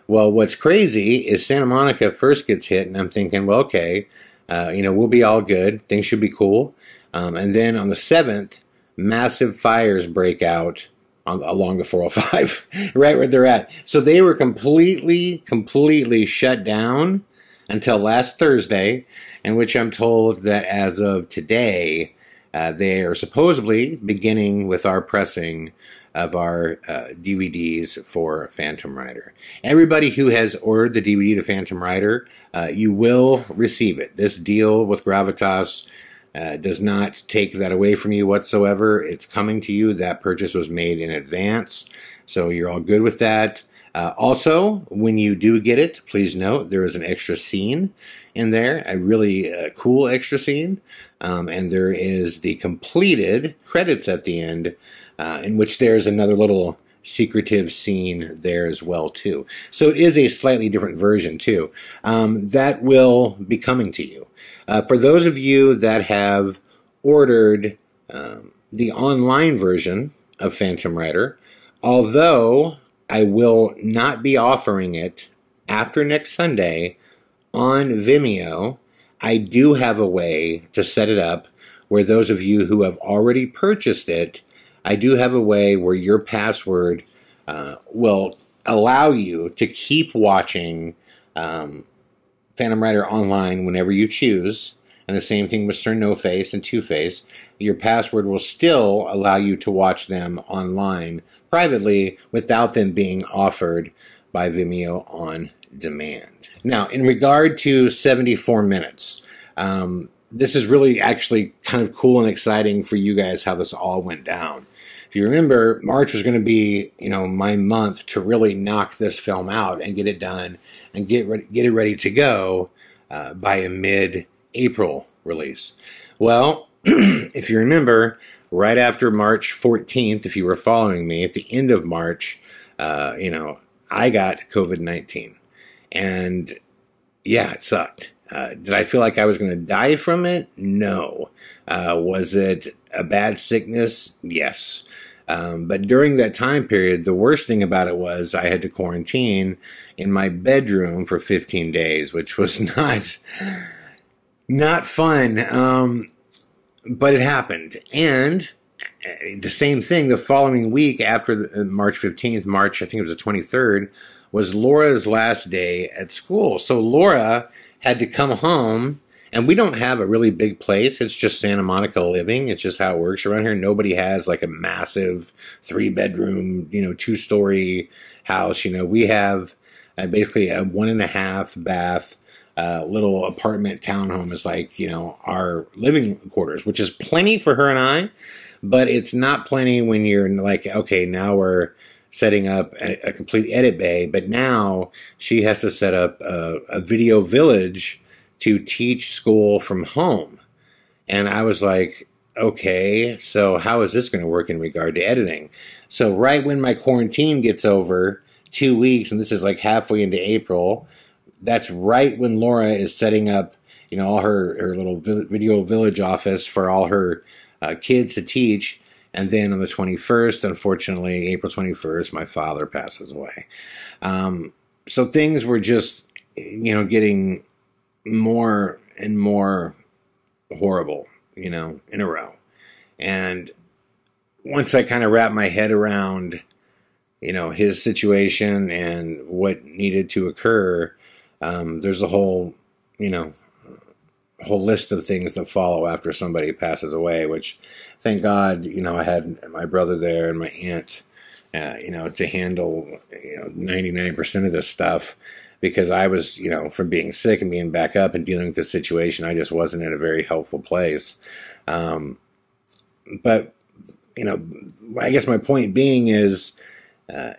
Well, what's crazy is Santa Monica first gets hit, and I'm thinking, well, okay, we'll be all good. Things should be cool. And then on the 7th, massive fires break out along the 405, right where they're at. So they were completely shut down until last Thursday, in which I'm told that as of today, they are supposedly beginning with our pressing of our DVDs for Phantom Rider. Everybody who has ordered the DVD to Phantom Rider, you will receive it. This deal with Gravitas does not take that away from you whatsoever. It's coming to you. That purchase was made in advance, so you're all good with that. Also, when you do get it, please note there is an extra scene in there, a really cool extra scene, and there is the completed credits at the end, in which there's another little secretive scene there as well too. So it is a slightly different version too. That will be coming to you. For those of you that have ordered the online version of Phantom Rider, although I will not be offering it after next Sunday on Vimeo, I do have a way to set it up where those of you who have already purchased it, I do have a way where your password will allow you to keep watching Phantom Rider online whenever you choose, and the same thing with Sir No Face and Two Face. Your password will still allow you to watch them online privately without them being offered by Vimeo on demand. Now, in regard to 74 minutes, this is really actually kind of cool and exciting for you guys how this all went down. If you remember, March was going to be, my month to really knock this film out and get it done and get it ready to go by a mid-April release. Well, if you remember, right after March 14th, if you were following me, at the end of March, I got COVID-19. And yeah, it sucked. Did I feel like I was going to die from it? No. Was it a bad sickness? Yes. But during that time period, the worst thing about it was I had to quarantine in my bedroom for 15 days, which was not fun. But it happened. And the same thing, the following week after March 15th, I think it was the 23rd, was Laura's last day at school. So Laura had to come home, and we don't have a really big place. It's just Santa Monica living. It's just how it works around here. Nobody has like a massive 3-bedroom, 2-story house. We have basically a 1.5 bath little apartment townhome is like, our living quarters, which is plenty for her and I, but it's not plenty when you're like, okay, now we're setting up a complete edit bay, but now she has to set up a video village to teach school from home. And I was like, okay, so how is this going to work in regard to editing? So right when my quarantine gets over, 2 weeks, and this is like halfway into April, that's right when Laura is setting up, all her little video village office for all her kids to teach. And then on the 21st, unfortunately, April 21st, my father passes away. So things were just, getting more and more horrible, in a row. And once I kind of wrapped my head around, his situation and what needed to occur, there's a whole list of things that follow after somebody passes away, which thank God, I had my brother there and my aunt, to handle, 99% of this stuff, because I was, from being sick and being back up and dealing with this situation, I just wasn't in a very helpful place. But, I guess my point being is,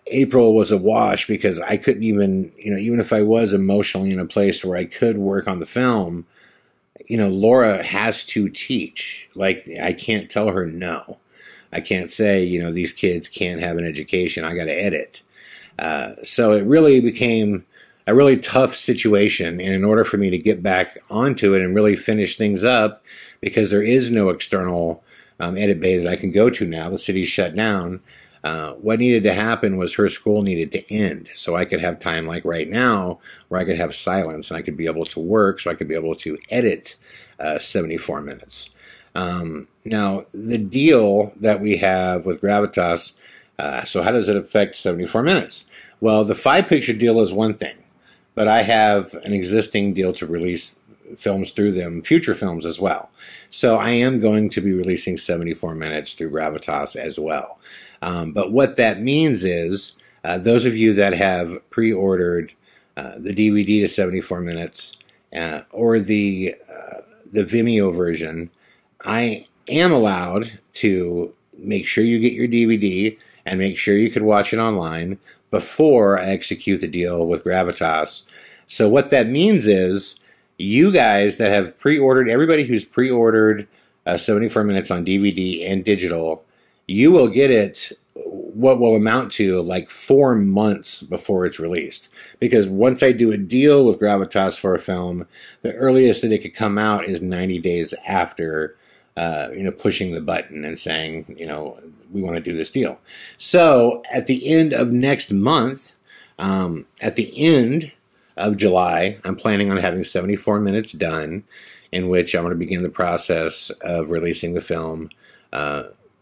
April was a wash because I couldn't even, even if I was emotionally in a place where I could work on the film, Laura has to teach. Like, I can't tell her no. I can't say, these kids can't have an education. I got to edit. So it really became a really tough situation. And in order for me to get back onto it and really finish things up, because there is no external edit bay that I can go to now, the city's shut down. What needed to happen was her school needed to end so I could have time like right now where I could have silence and I could be able to work, so I could be able to edit 74 minutes. Now, the deal that we have with Gravitas, so how does it affect 74 minutes? Well, the 5-picture deal is one thing, but I have an existing deal to release films through them, future films as well. So I am going to be releasing 74 minutes through Gravitas as well. But what that means is, those of you that have pre-ordered the DVD to 74 minutes or the Vimeo version, I am allowed to make sure you get your DVD and make sure you could watch it online before I execute the deal with Gravitas. So what that means is, you guys that have pre-ordered, everybody who's pre-ordered 74 minutes on DVD and digital, you will get it what will amount to like 4 months before it's released. Because once I do a deal with Gravitas for a film, the earliest that it could come out is 90 days after, pushing the button and saying, we want to do this deal. So at the end of next month, at the end of July, I'm planning on having 74 minutes done, in which I'm going to begin the process of releasing the film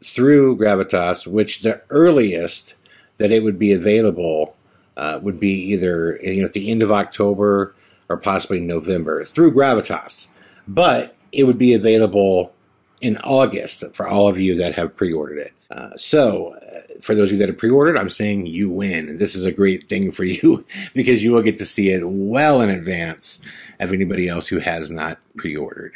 through Gravitas, which the earliest that it would be available would be either at the end of October or possibly November through Gravitas. But it would be available in August for all of you that have pre-ordered it. So for those of you that have pre-ordered, I'm saying you win. This is a great thing for you because you will get to see it well in advance of anybody else who has not pre-ordered.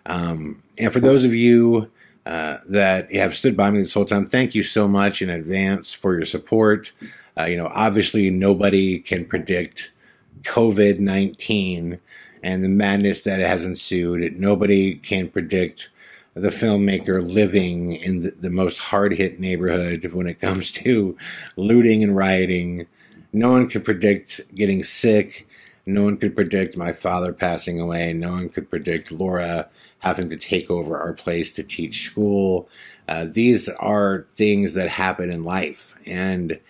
And for those of you that have stood by me this whole time, thank you so much in advance for your support. Obviously nobody can predict COVID-19 and the madness that has ensued. Nobody can predict the filmmaker living in the most hard-hit neighborhood when it comes to looting and rioting. No one could predict getting sick. No one could predict my father passing away. No one could predict Laura having to take over our place to teach school. These are things that happen in life. And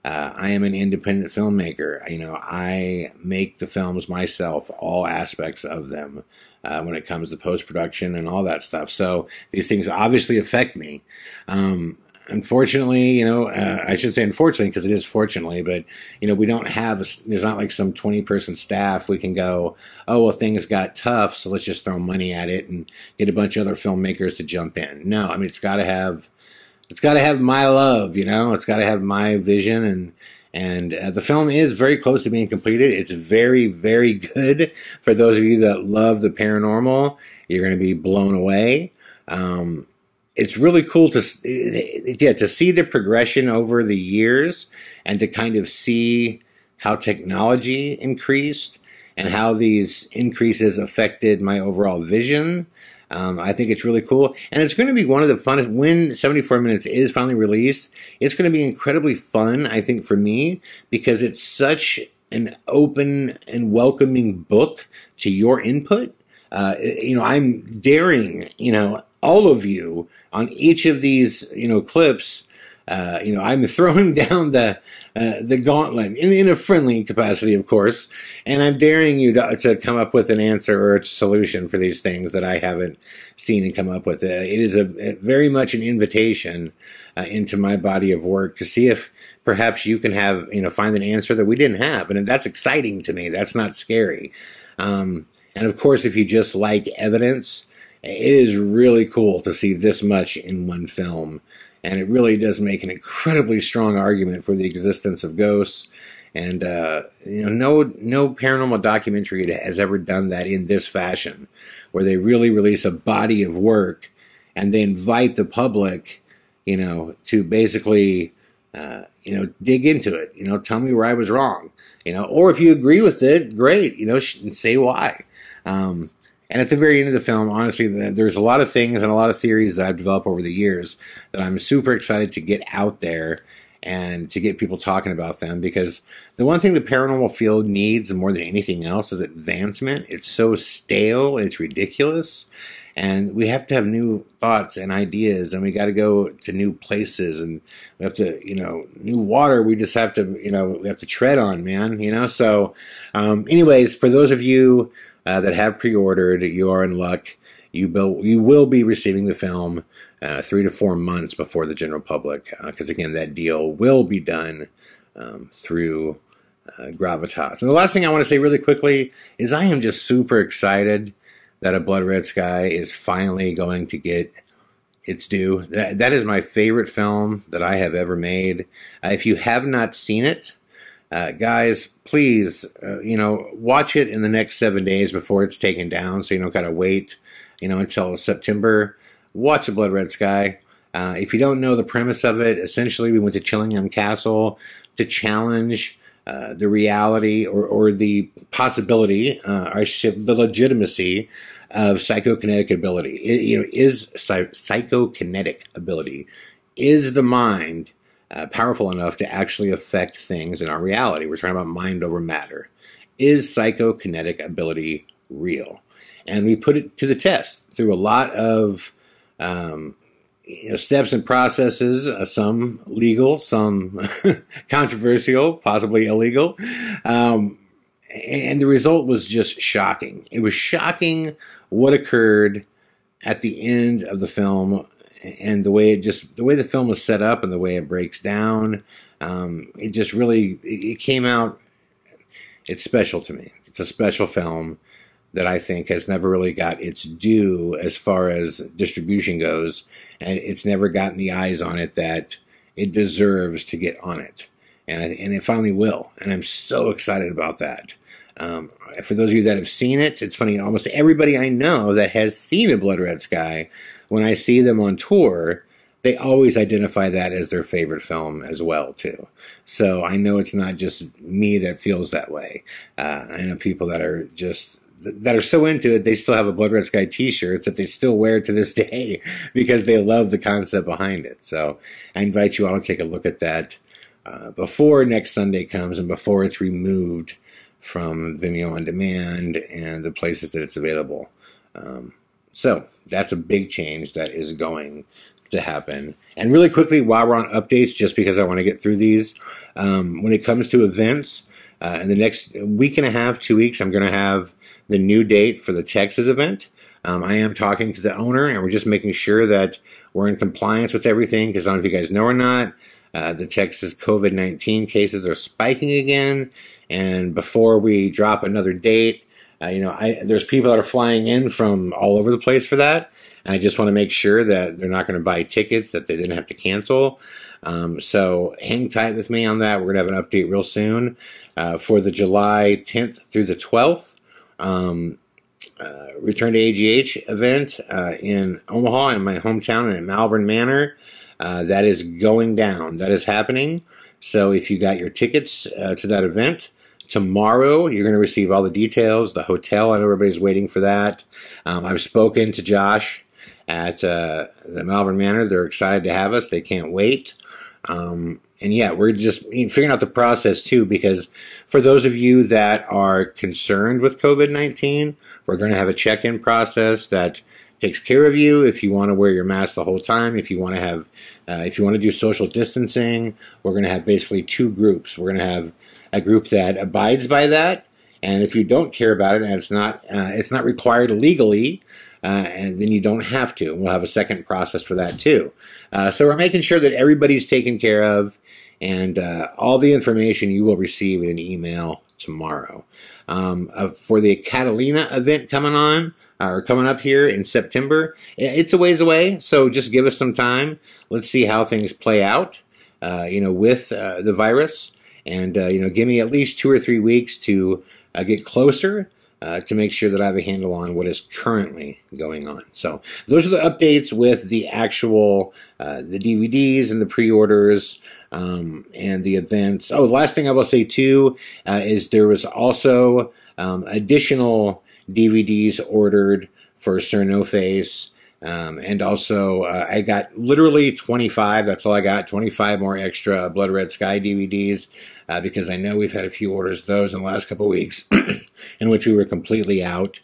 I am an independent filmmaker. I make the films myself, all aspects of them. When it comes to post-production and all that stuff. So these things obviously affect me. Unfortunately, I should say unfortunately because it is fortunately, but, we don't have, there's not like some 20-person staff. We can go, oh, well, things got tough, so let's just throw money at it and get a bunch of other filmmakers to jump in. No, it's got to have my love, it's got to have my vision and the film is very close to being completed. It's very, very good. For those of you that love the paranormal, you're going to be blown away. It's really cool to see the progression over the years and to kind of see how technology increased and how these increases affected my overall vision. I think it's really cool. And it's going to be one of the funnest, when 74 Minutes is finally released, it's going to be incredibly fun, I think, for me, because it's such an open and welcoming book to your input. I'm daring, all of you on each of these, clips. I'm throwing down the gauntlet in a friendly capacity, of course, and I'm daring you to come up with an answer or a solution for these things that I haven't seen and come up with. It is a very much an invitation into my body of work to see if perhaps you can have, find an answer that we didn't have, and that's exciting to me. That's not scary. And of course, if you just like evidence, it is really cool to see this much in one film. And it really does make an incredibly strong argument for the existence of ghosts. And, no paranormal documentary has ever done that in this fashion, where they really release a body of work and they invite the public, to basically, dig into it, tell me where I was wrong, or if you agree with it, great, say why. And at the very end of the film, honestly, there's a lot of things and a lot of theories that I've developed over the years that I'm super excited to get out there and to get people talking about them, because the one thing the paranormal field needs more than anything else is advancement. It's so stale, it's ridiculous, and we have to have new thoughts and ideas, and we got to go to new places, and we have to, new water we just have to, we have to tread on, man, So anyways, for those of you that have pre-ordered, you are in luck. You will be receiving the film 3 to 4 months before the general public, because again, that deal will be done through Gravitas. And the last thing I want to say really quickly is I am just super excited that A Blood Red Sky is finally going to get its due. That is my favorite film that I have ever made. If you have not seen it, guys, please, watch it in the next 7 days before it's taken down, so you don't gotta wait, until September. Watch A Blood Red Sky. If you don't know the premise of it, essentially we went to Chillingham Castle to challenge the reality or the possibility, or I should say the legitimacy of psychokinetic ability. Is psychokinetic ability, is the mind powerful enough to actually affect things in our reality? We're talking about mind over matter. Is psychokinetic ability real? And we put it to the test through a lot of steps and processes, some legal, some controversial, possibly illegal. And the result was just shocking. It was shocking what occurred at the end of the film, and the way the film was set up and the way it breaks down. It just really, it came out, it's special to me. It's a special film that I think has never really got its due as far as distribution goes, and it's never gotten the eyes on it that it deserves to get on it. And it finally will, and I'm so excited about that. For those of you that have seen it, it's funny, almost everybody I know that has seen A Blood Red Sky, when I see them on tour, they always identify that as their favorite film as well, too. So I know it's not just me that feels that way. I know people that are so into it, they still have a Blood Red Sky t-shirts that they still wear to this day because they love the concept behind it. So I invite you all to take a look at that before next Sunday comes and before it's removed from Vimeo On Demand and the places that it's available. So that's a big change that is going to happen. And really quickly, while we're on updates, just because I want to get through these, when it comes to events, in the next week and a half, 2 weeks, I'm going to have the new date for the Texas event. I am talking to the owner, and we're just making sure that we're in compliance with everything, because I don't know if you guys know or not, the Texas COVID-19 cases are spiking again, and before we drop another date, there's people that are flying in from all over the place for that, and I just want to make sure that they're not going to buy tickets that they didn't have to cancel. So hang tight with me on that. We're going to have an update real soon for the July 10th through the 12th. Return to AGH event in Omaha, in my hometown, and in Malvern Manor. That is going down. That is happening. So if you got your tickets to that event, tomorrow you're going to receive all the details. The hotel, I know everybody's waiting for that. I've spoken to Josh at the Malvern Manor. They're excited to have us. They can't wait. And yeah, we're just figuring out the process too, because for those of you that are concerned with COVID-19, we're going to have a check-in process that takes care of you. If you want to wear your mask the whole time, if you want to do social distancing, we're going to have basically two groups. We're going to have a group that abides by that, and if you don't care about it and it's not required legally, and then you don't have to. We'll have a second process for that too. So we're making sure that everybody's taken care of, and all the information you will receive in an email tomorrow. For the Catalina event coming up here in September, it's a ways away, so just give us some time. Let's see how things play out, with the virus, and give me at least 2 or 3 weeks to get closer. To make sure that I have a handle on what is currently going on. So those are the updates with the actual the DVDs and the pre-orders and the events. Oh, the last thing I will say too is there was also additional DVDs ordered for Sir No Face. And also, I got literally 25, that's all I got, 25 more extra Blood Red Sky DVDs, because I know we've had a few orders of those in the last couple of weeks, in which we were completely out.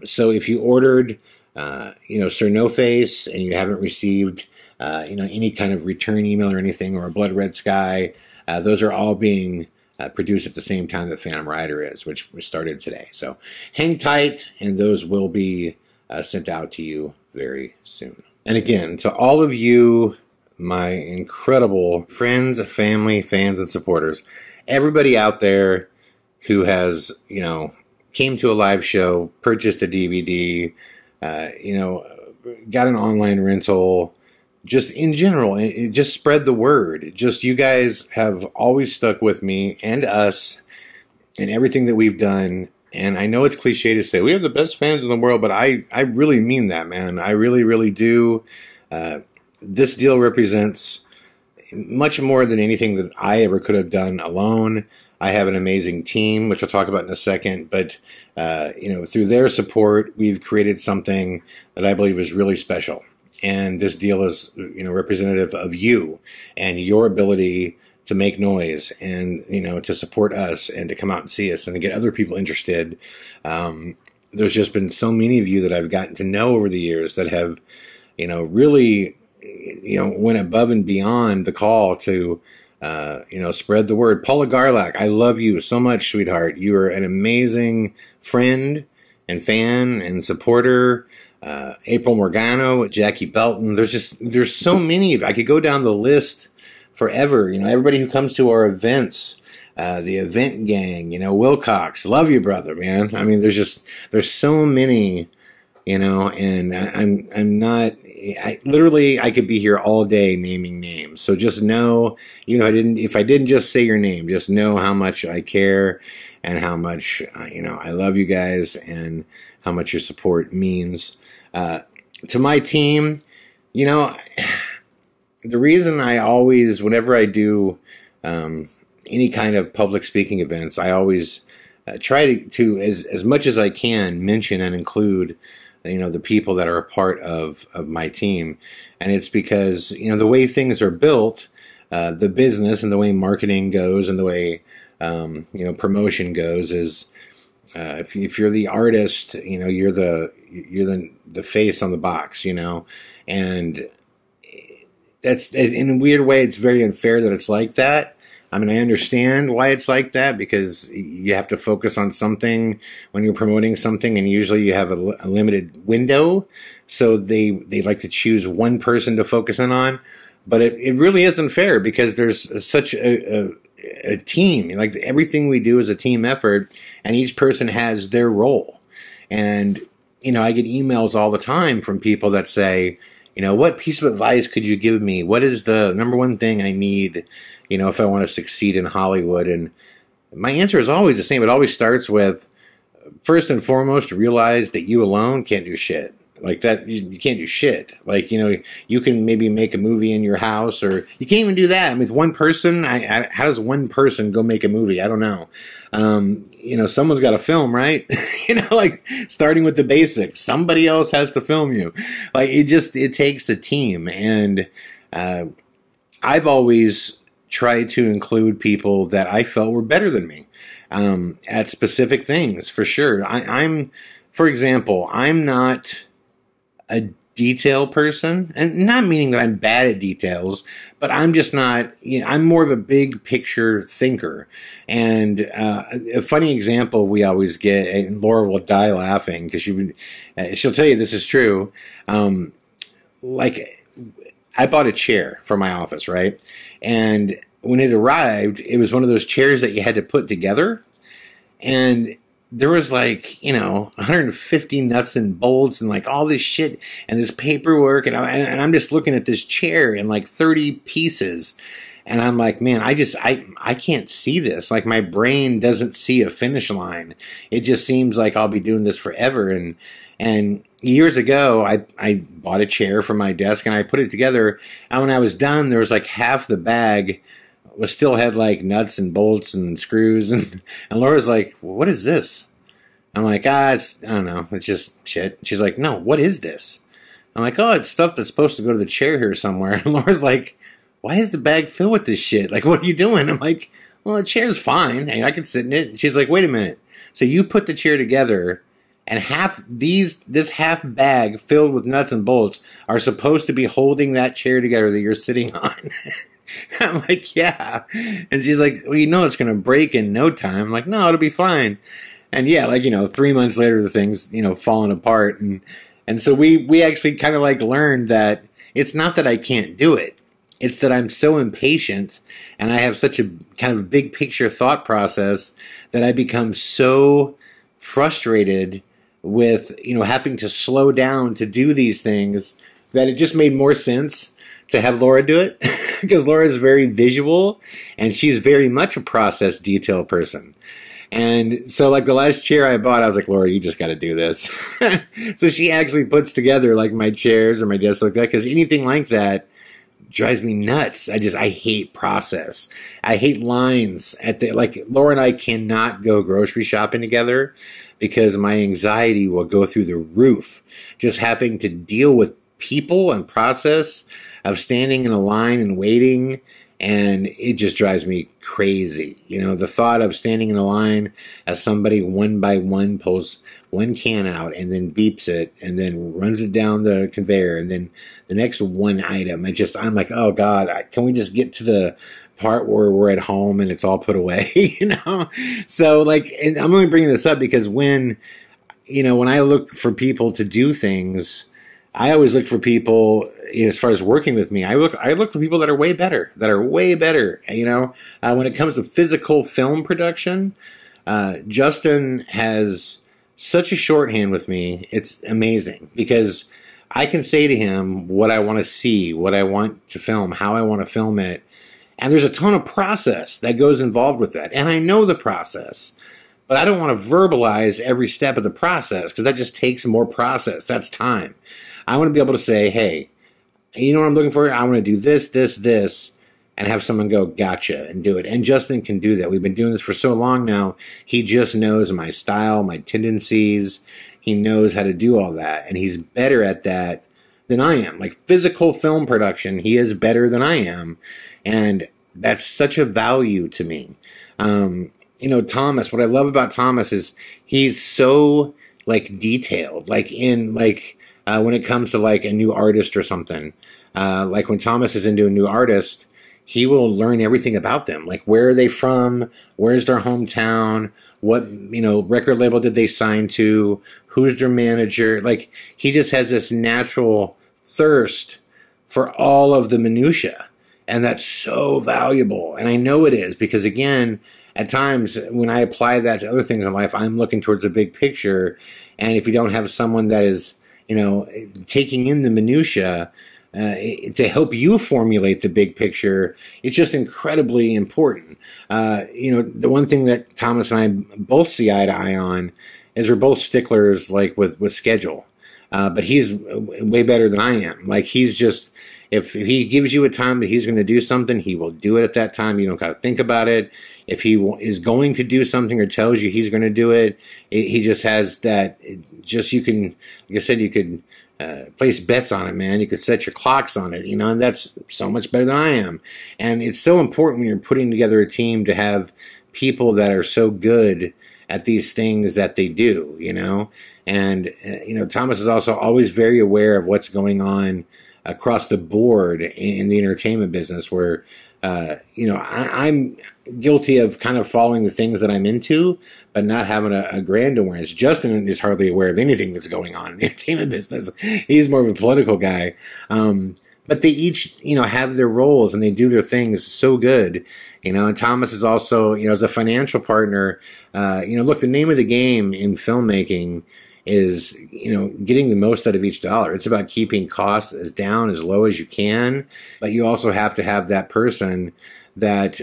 So if you ordered, Sir No Face, and you haven't received, any kind of return email or anything, or a Blood Red Sky, those are all being produced at the same time that Phantom Rider is, which started today. So hang tight, and those will be sent out to you very soon. And again, to all of you, my incredible friends, family, fans, and supporters, everybody out there who has, came to a live show, purchased a DVD, got an online rental, just in general, just spread the word. Just, you guys have always stuck with me and us in everything that we've done. And I know it's cliche to say we have the best fans in the world, but I really mean that, man. I really, really do. This deal represents much more than anything that I ever could have done alone. I have an amazing team, which I'll talk about in a second. But, through their support, we've created something that I believe is really special. And this deal is, representative of you and your ability to make noise and, to support us and to come out and see us and to get other people interested. There's just been so many of you that I've gotten to know over the years that have, really, went above and beyond the call to, spread the word. Paula Garlack, I love you so much, sweetheart. You are an amazing friend and fan and supporter. April Morgano, Jackie Belton. There's so many. I could go down the list forever. Everybody who comes to our events, the event gang, Wilcox, love you, brother, man. I mean, there's so many, and I'm not, I could be here all day naming names. So just know, if I didn't just say your name, just know how much I care and how much, I love you guys and how much your support means. To my team, the reason I always, whenever I do any kind of public speaking events, I always try to as much as I can, mention and include, the people that are a part of my team. And it's because, the way things are built, the business and the way marketing goes and the way, promotion goes is, if you're the artist, you're the face on the box, and that's, in a weird way, it's very unfair that it's like that. I mean, I understand why it's like that, because you have to focus on something when you're promoting something, and usually you have a limited window. So they like to choose one person to focus in on. But it really isn't fair, because there's such a team. Like, everything we do is a team effort, and each person has their role. And, I get emails all the time from people that say, what piece of advice could you give me? What is the number one thing I need, if I want to succeed in Hollywood? And my answer is always the same. It always starts with, first and foremost, realize that you alone can't do shit. Like that, you can't do shit. Like, you can maybe make a movie in your house, or you can't even do that. I mean, with one person, how does one person go make a movie? I don't know. Someone's got to film, right? Like, starting with the basics. Somebody else has to film you. Like, it takes a team. And I've always tried to include people that I felt were better than me at specific things, for sure. For example, I'm not a detail person, and not meaning that I'm bad at details, but I'm just not, I'm more of a big picture thinker. And a funny example we always get, and Laura will die laughing because she'll tell you this is true. Like, I bought a chair for my office, right? And when it arrived, it was one of those chairs that you had to put together. And there was 150 nuts and bolts and like all this shit and this paperwork. And I'm just looking at this chair in like 30 pieces. And I'm like, man, I can't see this. Like, my brain doesn't see a finish line. It just seems like I'll be doing this forever. And years ago, I bought a chair for my desk and I put it together. And when I was done, there was like half the bag still had like nuts and bolts and screws. And Laura's like, what is this? I'm like, I don't know. It's just shit. She's like, no, what is this? I'm like, oh, it's stuff that's supposed to go to the chair here somewhere. And Laura's like, why is the bag filled with this shit? Like, what are you doing? I'm like, well, the chair's fine. I can sit in it. And she's like, wait a minute. So you put the chair together, and this half bag filled with nuts and bolts are supposed to be holding that chair together that you're sitting on. I'm like, yeah. And she's like, well, it's going to break in no time. I'm like, no, it'll be fine. And yeah, 3 months later, the thing's, falling apart. And so we actually kind of learned that it's not that I can't do it. It's that I'm so impatient and I have such a kind of big picture thought process that I become so frustrated with, having to slow down to do these things that it just made more sense to have Laura do it, because Laura is very visual and she's very much a process detail person. And so the last chair I bought, I was like, Laura, you just got to do this. So she actually puts together my chairs or my desk like that, because anything like that drives me nuts. I hate process. I hate lines Laura and I cannot go grocery shopping together because my anxiety will go through the roof. Just having to deal with people and process of standing in a line and waiting, and it just drives me crazy. The thought of standing in a line as somebody one by one pulls one can out and then beeps it and then runs it down the conveyor and then the next one item. I'm like, oh God, can we just get to the part where we're at home and it's all put away, So and I'm only bringing this up because when I look for people to do things, I always look for people, as far as working with me, I look for people that are way better, when it comes to physical film production, Justin has such a shorthand with me. It's amazing because I can say to him what I want to see, what I want to film, how I want to film it. And there's a ton of process that goes involved with that. And I know the process, but I don't want to verbalize every step of the process because that just takes more process. That's time. I want to be able to say, hey, you know what I'm looking for? I want to do this, this, this, and have someone go, gotcha, and do it. And Justin can do that. We've been doing this for so long now. He just knows my style, my tendencies. He knows how to do all that. And he's better at that than I am. Like physical film production, he is better than I am. And that's such a value to me. Thomas, what I love about Thomas is he's so detailed, when it comes to a new artist or something. When Thomas is into a new artist, he will learn everything about them. Like, where are they from? Where's their hometown? What, record label did they sign to? Who's their manager? He just has this natural thirst for all of the minutia. And that's so valuable. And I know it is because, again, at times when I apply that to other things in life, I'm looking towards the big picture. And if you don't have someone that is, taking in the minutia to help you formulate the big picture, it's just incredibly important. The one thing that Thomas and I both see eye to eye on is we're both sticklers, with schedule. But he's way better than I am. He's just, if he gives you a time that he's going to do something, he will do it at that time. You don't got to think about it. If he is going to do something or tells you he's going to do it, he just has that. You can, like I said, you could place bets on it, man. You could set your clocks on it, and that's so much better than I am. And it's so important when you're putting together a team to have people that are so good at these things that they do, And, Thomas is also always very aware of what's going on across the board in the entertainment business where, I'm guilty of kind of following the things that I'm into, but not having a grand awareness. Justin is hardly aware of anything that's going on in the entertainment business. He's more of a political guy. But they each, have their roles and they do their things so good, and Thomas is also, as a financial partner, look, the name of the game in filmmaking is, getting the most out of each dollar. It's about keeping costs as down, as low as you can. But you also have to have that person that,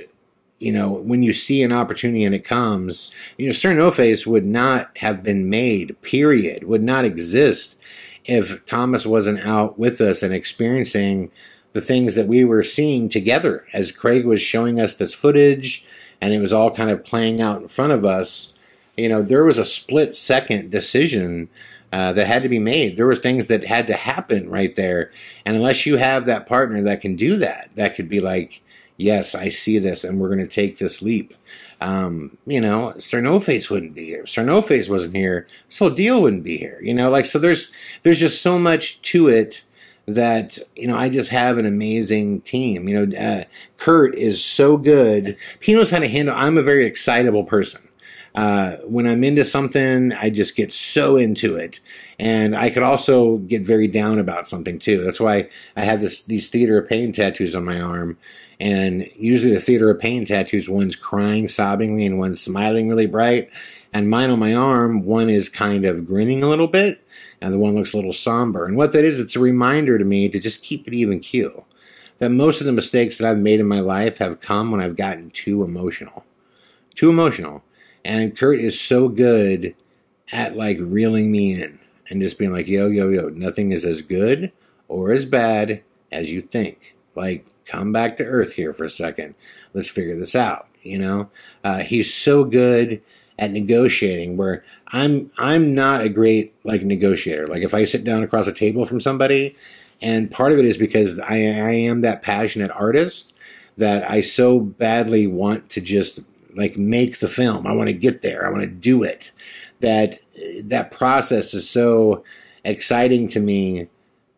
when you see an opportunity and it comes, Sir No Face would not have been made, period, would not exist if Thomas wasn't out with us and experiencing the things that we were seeing together as Craig was showing us this footage and it was all kind of playing out in front of us. There was a split-second decision that had to be made. There was things that had to happen right there. And unless you have that partner that can do that, that could be like, yes, I see this, and we're going to take this leap. Sir No Face wouldn't be here. If Sir No Face wasn't here, this whole deal wouldn't be here. So there's just so much to it that, I just have an amazing team. Kurt is so good. He knows how to handle. I'm a very excitable person. When I'm into something, I just get so into it. And I could also get very down about something too. That's why I have these theater of pain tattoos on my arm. And usually the theater of pain tattoos, one's crying sobbingly and one's smiling really bright. And mine on my arm, one is kind of grinning a little bit and the one looks a little somber. And what that is, it's a reminder to me to just keep it even keel. That most of the mistakes that I've made in my life have come when I've gotten too emotional. Too emotional. And Kurt is so good at reeling me in and just being like, yo, nothing is as good or as bad as you think. Come back to earth here for a second. Let's figure this out. He's so good at negotiating where I'm not a great negotiator. If I sit down across a table from somebody, and part of it is because I am that passionate artist that I so badly want to just make the film. I want to get there. I want to do it. That process is so exciting to me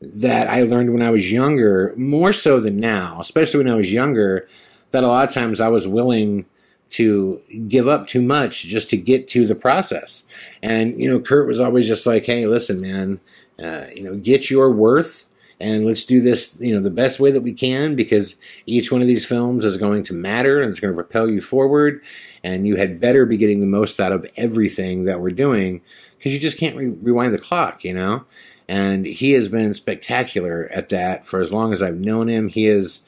that I learned when I was younger, more so than now, especially when I was younger, that a lot of times I was willing to give up too much just to get to the process. And, Kurt was always just like, hey, listen, man, get your worth, and let's do this, the best way that we can, because each one of these films is going to matter and it's going to propel you forward, and you had better be getting the most out of everything that we're doing, because you just can't rewind the clock, And he has been spectacular at that for as long as I've known him. He is,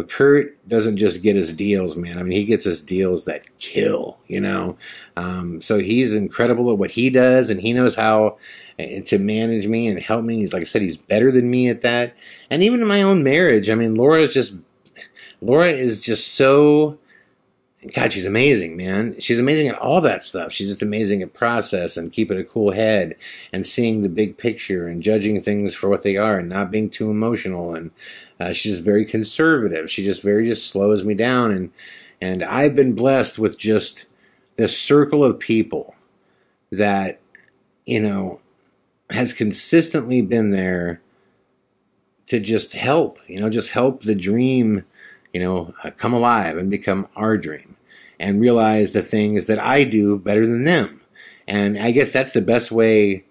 Kurt doesn't just get his deals, man. I mean, he gets his deals that kill, So he's incredible at what he does, and he knows how to manage me and help me. He's, like I said, he's better than me at that. And even in my own marriage, I mean, Laura is just so, God, she's amazing, man. She's amazing at all that stuff. She's just amazing at process and keeping a cool head and seeing the big picture and judging things for what they are and not being too emotional. And she's just very conservative. She just slows me down. And I've been blessed with just this circle of people that, has consistently been there to just help, just help the dream, come alive and become our dream, and realize the things that I do better than them. And I guess that's the best way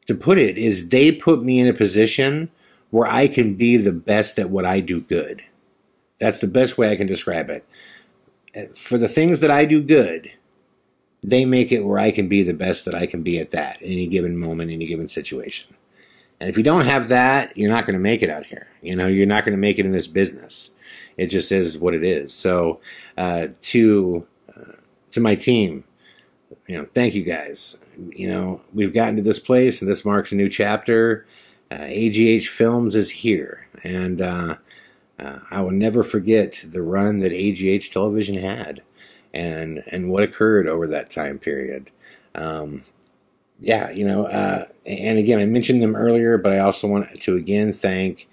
to put it, is they put me in a position where I can be the best at what I do good. That's the best way I can describe it. For the things that I do good, they make it where I can be the best that I can be at that in any given moment, any given situation. And if you don't have that, you're not going to make it out here. You're not going to make it in this business. It just is what it is. So to my team, thank you guys. We've gotten to this place, and this marks a new chapter. AGH Films is here, and I will never forget the run that AGH Television had, and what occurred over that time period. And again, I mentioned them earlier, but I also want to again thank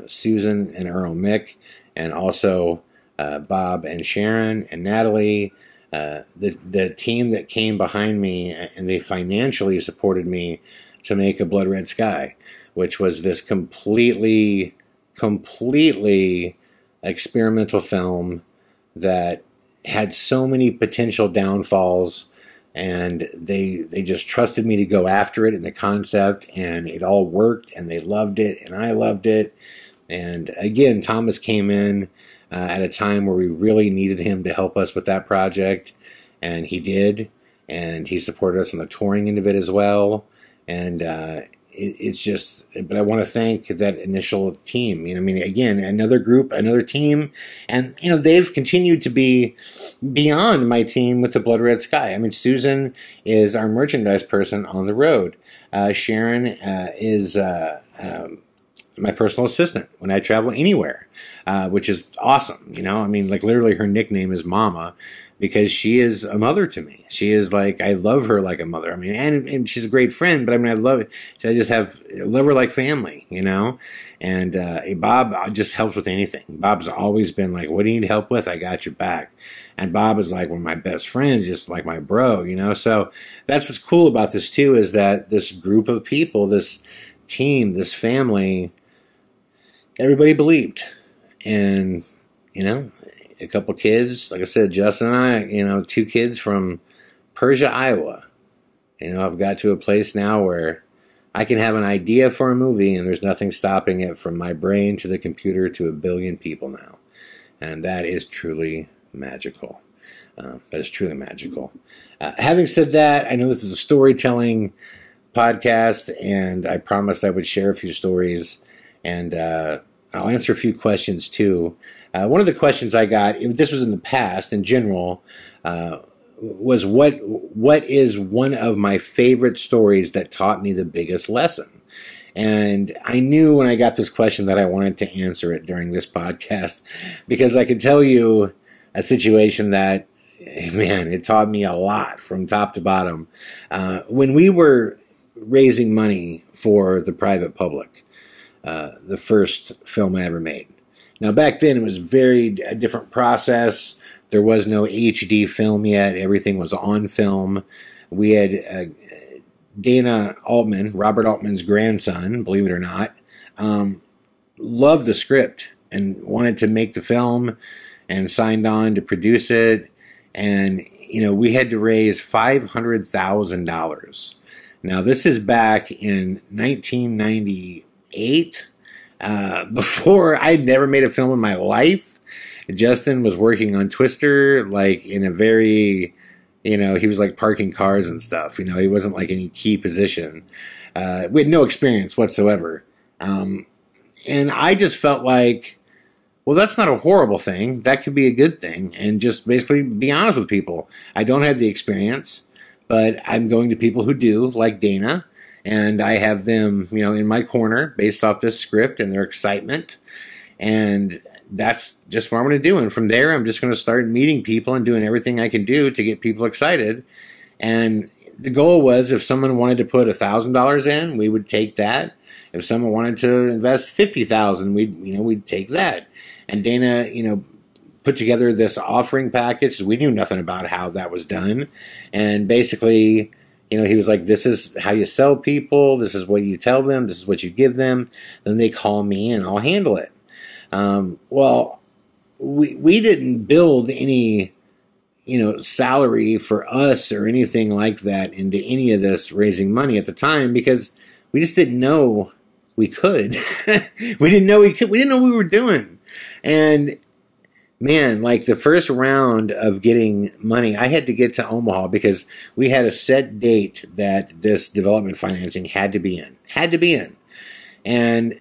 Susan and Earl Mick, and also Bob and Sharon and Natalie, the team that came behind me, and they financially supported me to make A Blood Red Sky, which was this completely experimental film that had so many potential downfalls, and they just trusted me to go after it in the concept, and it all worked, and they loved it, and I loved it. And again, Thomas came in at a time where we really needed him to help us with that project, and he did, and he supported us on the touring end of it as well. And it's just, but I want to thank that initial team. Again, another group, another team, and they've continued to be beyond my team with the Blood Red Sky. Susan is our merchandise person on the road. Sharon is my personal assistant when I travel anywhere, which is awesome. Literally her nickname is Mama, because she is a mother to me. She is I love her like a mother. And she's a great friend, but I love it. I just love her like family, And Bob just helps with anything. Bob's always been what do you need help with? I got your back. And Bob is one of my best friends, just like my bro, So that's what's cool about this too, is that this group of people, this team, this family, everybody believed. And, a couple kids, like I said, Justin and I, 2 kids from Persia, Iowa. I've got to a place now where I can have an idea for a movie, and there's nothing stopping it from my brain to the computer to 1 billion people now. And that is truly magical. Having said that, I know this is a storytelling podcast, and I promised I would share a few stories, and I'll answer a few questions too. One of the questions I got, this was in the past in general, was what is one of my favorite stories that taught me the biggest lesson? And I knew when I got this question that I wanted to answer it during this podcast, because I could tell you a situation that, man, it taught me a lot from top to bottom. When we were raising money for the private public, the first film I ever made. Now, back then, it was a different process. There was no HD film yet. Everything was on film. We had Dana Altman, Robert Altman's grandson, believe it or not, loved the script and wanted to make the film and signed on to produce it. And, we had to raise $500,000 Now, this is back in 1998, before I'd never made a film in my life. Justin was working on Twister, like in a very, he was like parking cars and stuff. He wasn't like any key position. We had no experience whatsoever. And I just felt like, well, that's not a horrible thing. That could be a good thing. And just basically be honest with people. I don't have the experience, but I'm going to people who do, like Dana, and I have them, in my corner based off this script and their excitement. And that's just what I'm going to do. And from there, I'm just going to start meeting people and doing everything I can do to get people excited. And the goal was, if someone wanted to put $1,000 in, we would take that. If someone wanted to invest $50,000, we'd take that. And Dana, put together this offering package. We knew nothing about how that was done. And basically, he was like, this is how you sell people. This is what you tell them. This is what you give them. Then they call me and I'll handle it. Well, we didn't build any, salary for us or anything like that into any of this raising money at the time, because we just didn't know we could. We didn't know we could. We didn't know what we were doing. And man, like the first round of getting money, I had to get to Omaha because we had a set date that this development financing had to be in. And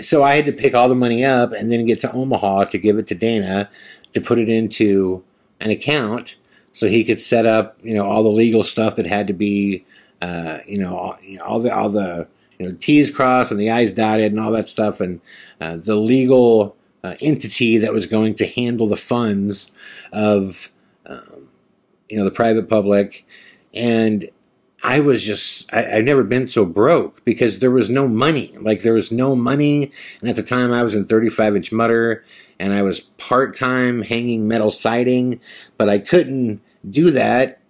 so I had to pick all the money up and then get to Omaha to give it to Dana to put it into an account so he could set up, all the legal stuff that had to be, all the T's crossed and the I's dotted and all that stuff, and the legal entity that was going to handle the funds of, the private public. And I was just, I've never been so broke because there was no money. Like, there was no money. And at the time I was in 35-inch mutter and I was part-time hanging metal siding, but I couldn't do that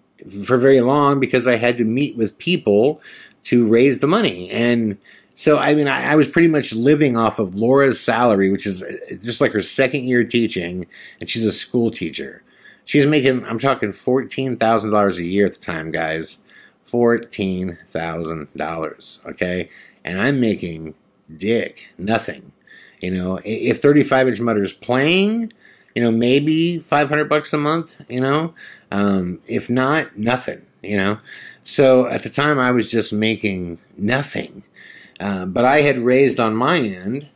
for very long because I had to meet with people to raise the money. And so, I was pretty much living off of Laura's salary, which is just like her second year teaching, and she's a school teacher. She's making, I'm talking $14,000 a year at the time, guys. $14,000, okay? And I'm making nothing. If 35-inch mutter is playing, maybe $500 a month, if not, nothing, So at the time I was just making nothing. But I had raised on my end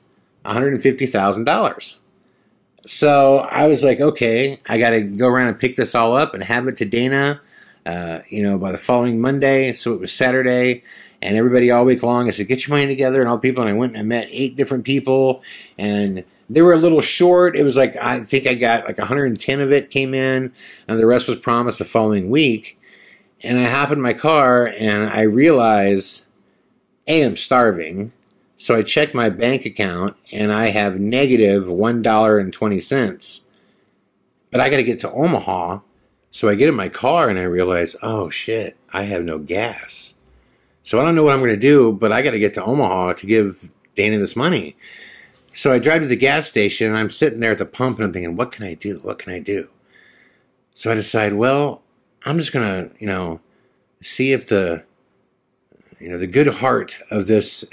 $150,000. So I was like, okay, I got to go around and pick this all up and have it to Dana, by the following Monday. So it was Saturday, and everybody all week long, I said, get your money together, and all the people. And I went and I met 8 different people, and they were a little short. It was like, I think I got like 110 of it came in, and the rest was promised the following week. And I hop in my car and I realize, A, I'm starving. So I check my bank account and I have negative $1.20. But I got to get to Omaha. So I get in my car and I realize, oh shit, I have no gas. So I don't know what I'm going to do, but I got to get to Omaha to give Dana this money. So I drive to the gas station and I'm sitting there at the pump and I'm thinking, what can I do? What can I do? So I decide, well, I'm just going to, see if the good heart of this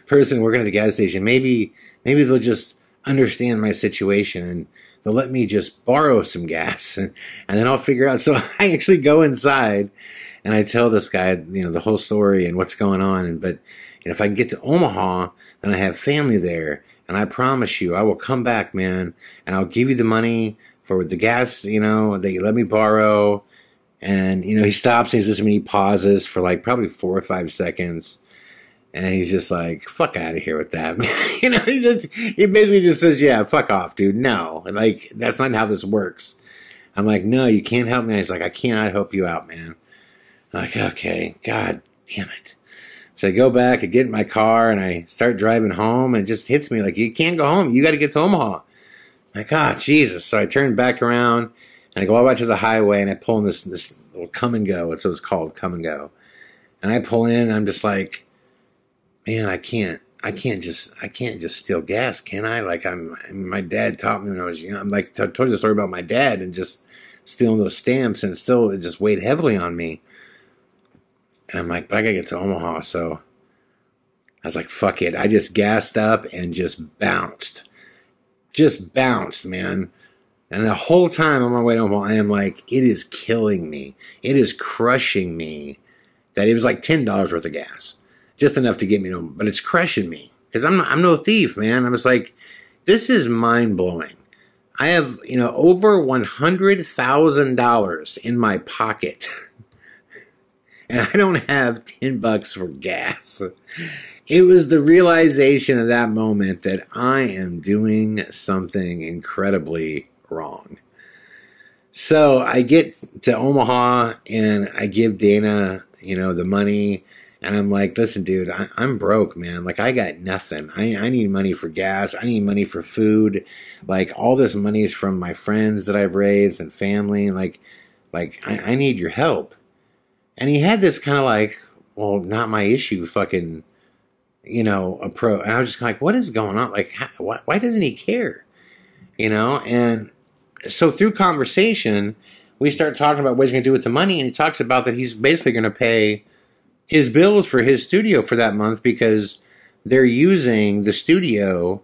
person working at the gas station, maybe they'll just understand my situation and they'll let me just borrow some gas and then I'll figure out. So I actually go inside and I tell this guy, the whole story and what's going on. But if I can get to Omaha, then I have family there. And I promise you, I will come back, man, and I'll give you the money for the gas, that you let me borrow. And, he stops and he's listening, he pauses for like probably 4 or 5 seconds. And he's just like, fuck out of here with that, man. He basically just says, yeah, fuck off, dude. No, like, that's not how this works. I'm like, no, you can't help me. And he's like, I cannot help you out, man. I'm like, okay, God damn it. So I go back, I get in my car and I start driving home and it just hits me like, you can't go home. You got to get to Omaha. I'm like, oh, Jesus. So I turn back around and I go all the way to the highway and I pull in this little come and go. It's what it's called, come and go. And I pull in and I'm just like, man, I can't just steal gas, can I? Like my dad taught me when I was young. I'm like, I told you the story about my dad and just stealing those stamps, and still it just weighed heavily on me. And I'm like, but I gotta get to Omaha. So I was like, fuck it. I just gassed up and just bounced. Just bounced, man. And the whole time on my way to Omaha, I am like, it is killing me. It is crushing me. That it was like $10 worth of gas. Just enough to get me to Omaha. But it's crushing me. Because I'm no thief, man. I was like, this is mind-blowing. I have, over $100,000 in my pocket. And I don't have $10 for gas. It was the realization of that moment that I am doing something incredibly wrong. So I get to Omaha and I give Dana, the money. And I'm like, listen, dude, I'm broke, man. Like, I got nothing. I need money for gas. I need money for food. Like, all this money is from my friends that I've raised and family. Like I need your help. And he had this kind of like, well, not my issue fucking, approach. And I was just like, what is going on? Like, why doesn't he care? And so through conversation, we start talking about what he's going to do with the money. And he talks about that he's basically going to pay his bills for his studio for that month because they're using the studio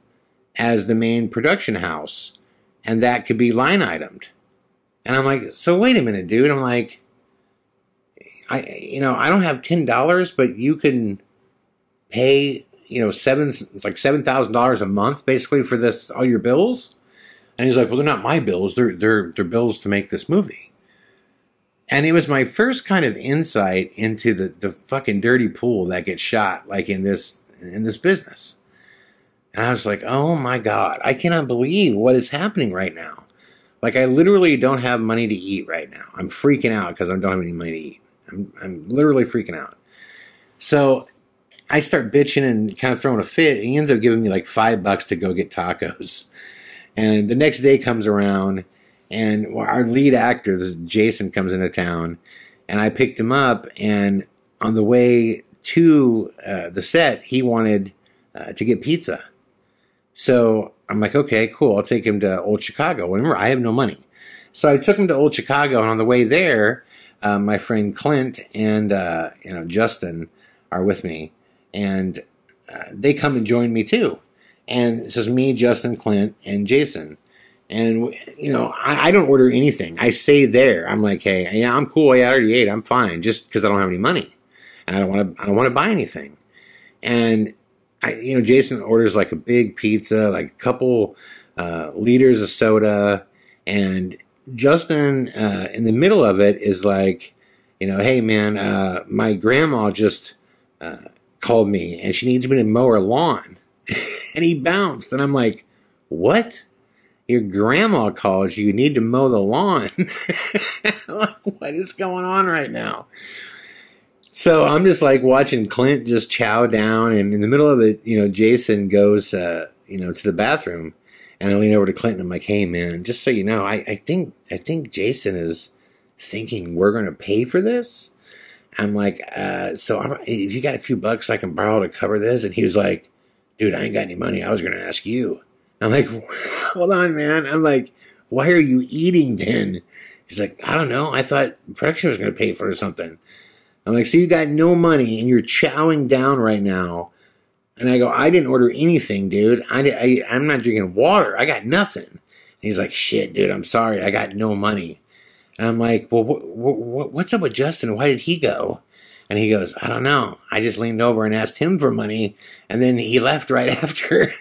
as the main production house, and that could be line itemed. And I'm like, so wait a minute, dude. I'm like, I don't have $10, but you can pay, $7,000 a month basically for this, all your bills. And he's like, well, they're not my bills. They're bills to make this movie. And it was my first kind of insight into the fucking dirty pool that gets shot, like in this business. And I was like, oh my God, I cannot believe what is happening right now. Like, I literally don't have money to eat right now. I'm freaking out because I don't have any money to eat. I'm literally freaking out. So I start bitching and kind of throwing a fit. He ends up giving me like $5 to go get tacos. And the next day comes around, and our lead actor, Jason, comes into town, and I picked him up, and on the way to the set, he wanted to get pizza. So I'm like, okay, cool, I'll take him to Old Chicago. Remember, I have no money. So I took him to Old Chicago, and on the way there, my friend Clint and Justin are with me, and they come and join me too. And it's just me, Justin, Clint, and Jason. And, I don't order anything. I say there, I'm like, hey, yeah, I'm cool. I already ate. I'm fine. Just because I don't have any money. And I don't want to buy anything. And Jason orders like a big pizza, like a couple, liters of soda. And Justin, in the middle of it is like, hey man, my grandma just, called me and she needs me to mow her lawn. And he bounced. And I'm like, what? Your grandma called you need to mow the lawn. Like, what is going on right now? So I'm just like watching Clint just chow down, and in the middle of it, Jason goes, to the bathroom, and I lean over to Clint and I'm like, hey man, just so you know, I think Jason is thinking we're going to pay for this. I'm like, if you got a few bucks I can borrow to cover this. And he was like, dude, I ain't got any money. I was going to ask you. I'm like, hold on, man. I'm like, why are you eating then? He's like, I don't know. I thought production was going to pay for it or something. I'm like, so you got no money and you're chowing down right now. And I go, I didn't order anything, dude. I'm not drinking water. I got nothing. And he's like, shit, dude, I'm sorry. I got no money. And I'm like, well, what's up with Justin? Why did he go? And he goes, I don't know. I just leaned over and asked him for money, and then he left right after.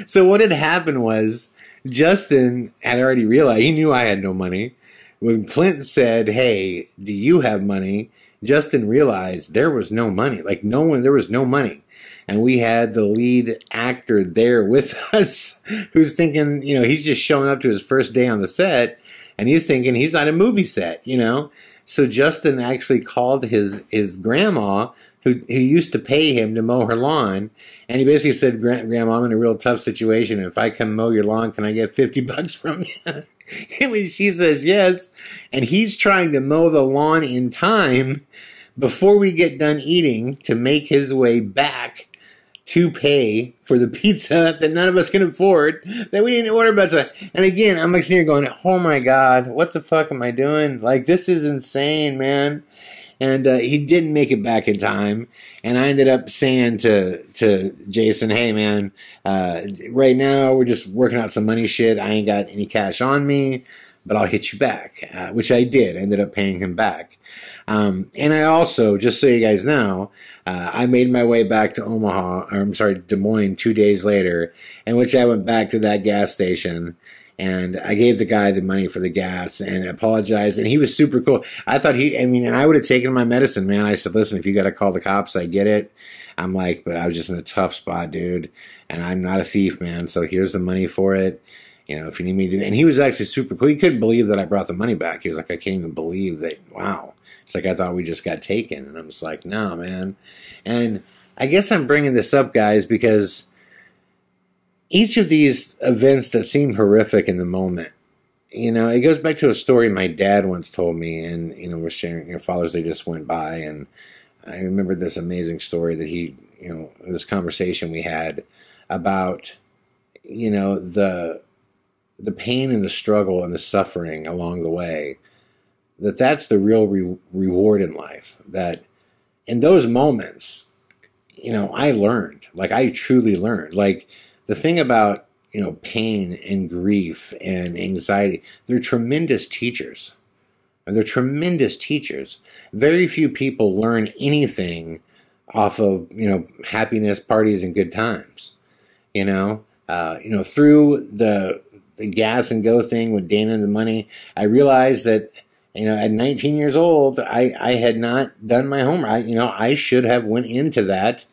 So what had happened was Justin had already realized, he knew I had no money. When Clint said, hey, do you have money? Justin realized there was no money. Like, there was no money. And we had the lead actor there with us who's thinking, he's just showing up to his first day on the set, and he's thinking he's on a movie set, So Justin actually called his grandma, who used to pay him to mow her lawn, and he basically said, Grandma, I'm in a real tough situation. If I come mow your lawn, can I get $50 from you? And she says yes, and he's trying to mow the lawn in time before we get done eating to make his way back to pay for the pizza that none of us can afford, that we didn't order. And again, I'm like sitting here going, oh my God, what the fuck am I doing? Like, this is insane, man. And he didn't make it back in time. And I ended up saying to Jason, hey, man, right now we're just working out some money shit. I ain't got any cash on me, but I'll hit you back, which I did. I ended up paying him back. And I also, just so you guys know, I made my way back to Des Moines 2 days later, in which I went back to that gas station. And I gave the guy the money for the gas and apologized. And he was super cool. I thought and I would have taken my medicine, man. I said, listen, if you got to call the cops, I get it. I'm like, but I was just in a tough spot, dude. And I'm not a thief, man. So here's the money for it. You know, if you need me to do that. And he was actually super cool. He couldn't believe that I brought the money back. He was like, I can't even believe that. Wow. It's like, I thought we just got taken. And I'm just like, no, man. And I guess I'm bringing this up, guys, because each of these events that seem horrific in the moment, you know, it goes back to a story my dad once told me, and, you know, we're sharing, you know, Father's Day just went by, and I remember this amazing story that he, you know, this conversation we had about, you know, the pain and the struggle and the suffering along the way, that's the real reward in life. That in those moments, you know, I learned, like I truly learned, like, the thing about, you know, pain and grief and anxiety, they're tremendous teachers. And they're tremendous teachers. Very few people learn anything off of, you know, happiness, parties, and good times. You know, through the gas and go thing with Dana and the money, I realized that, you know, at 19 years old, I had not done my homework. I should have went into that,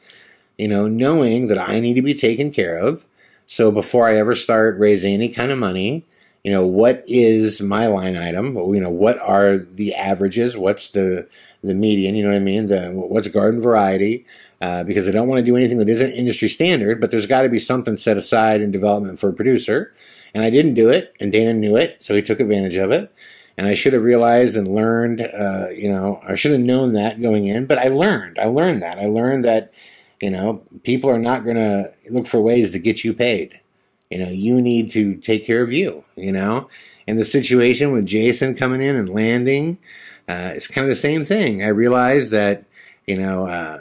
you know, knowing that I need to be taken care of. So before I ever start raising any kind of money, you know, what is my line item? You know, what are the averages? What's the median? You know what I mean? What's garden variety? Because I don't want to do anything that isn't industry standard, but there's got to be something set aside in development for a producer. And I didn't do it, and Dana knew it, so he took advantage of it. And I should have realized and learned, I should have known that going in, but I learned that. I learned that, you know, people are not going to look for ways to get you paid. You know, you need to take care of you, you know. And the situation with Jason coming in and landing, it's kind of the same thing. I realized that, you know,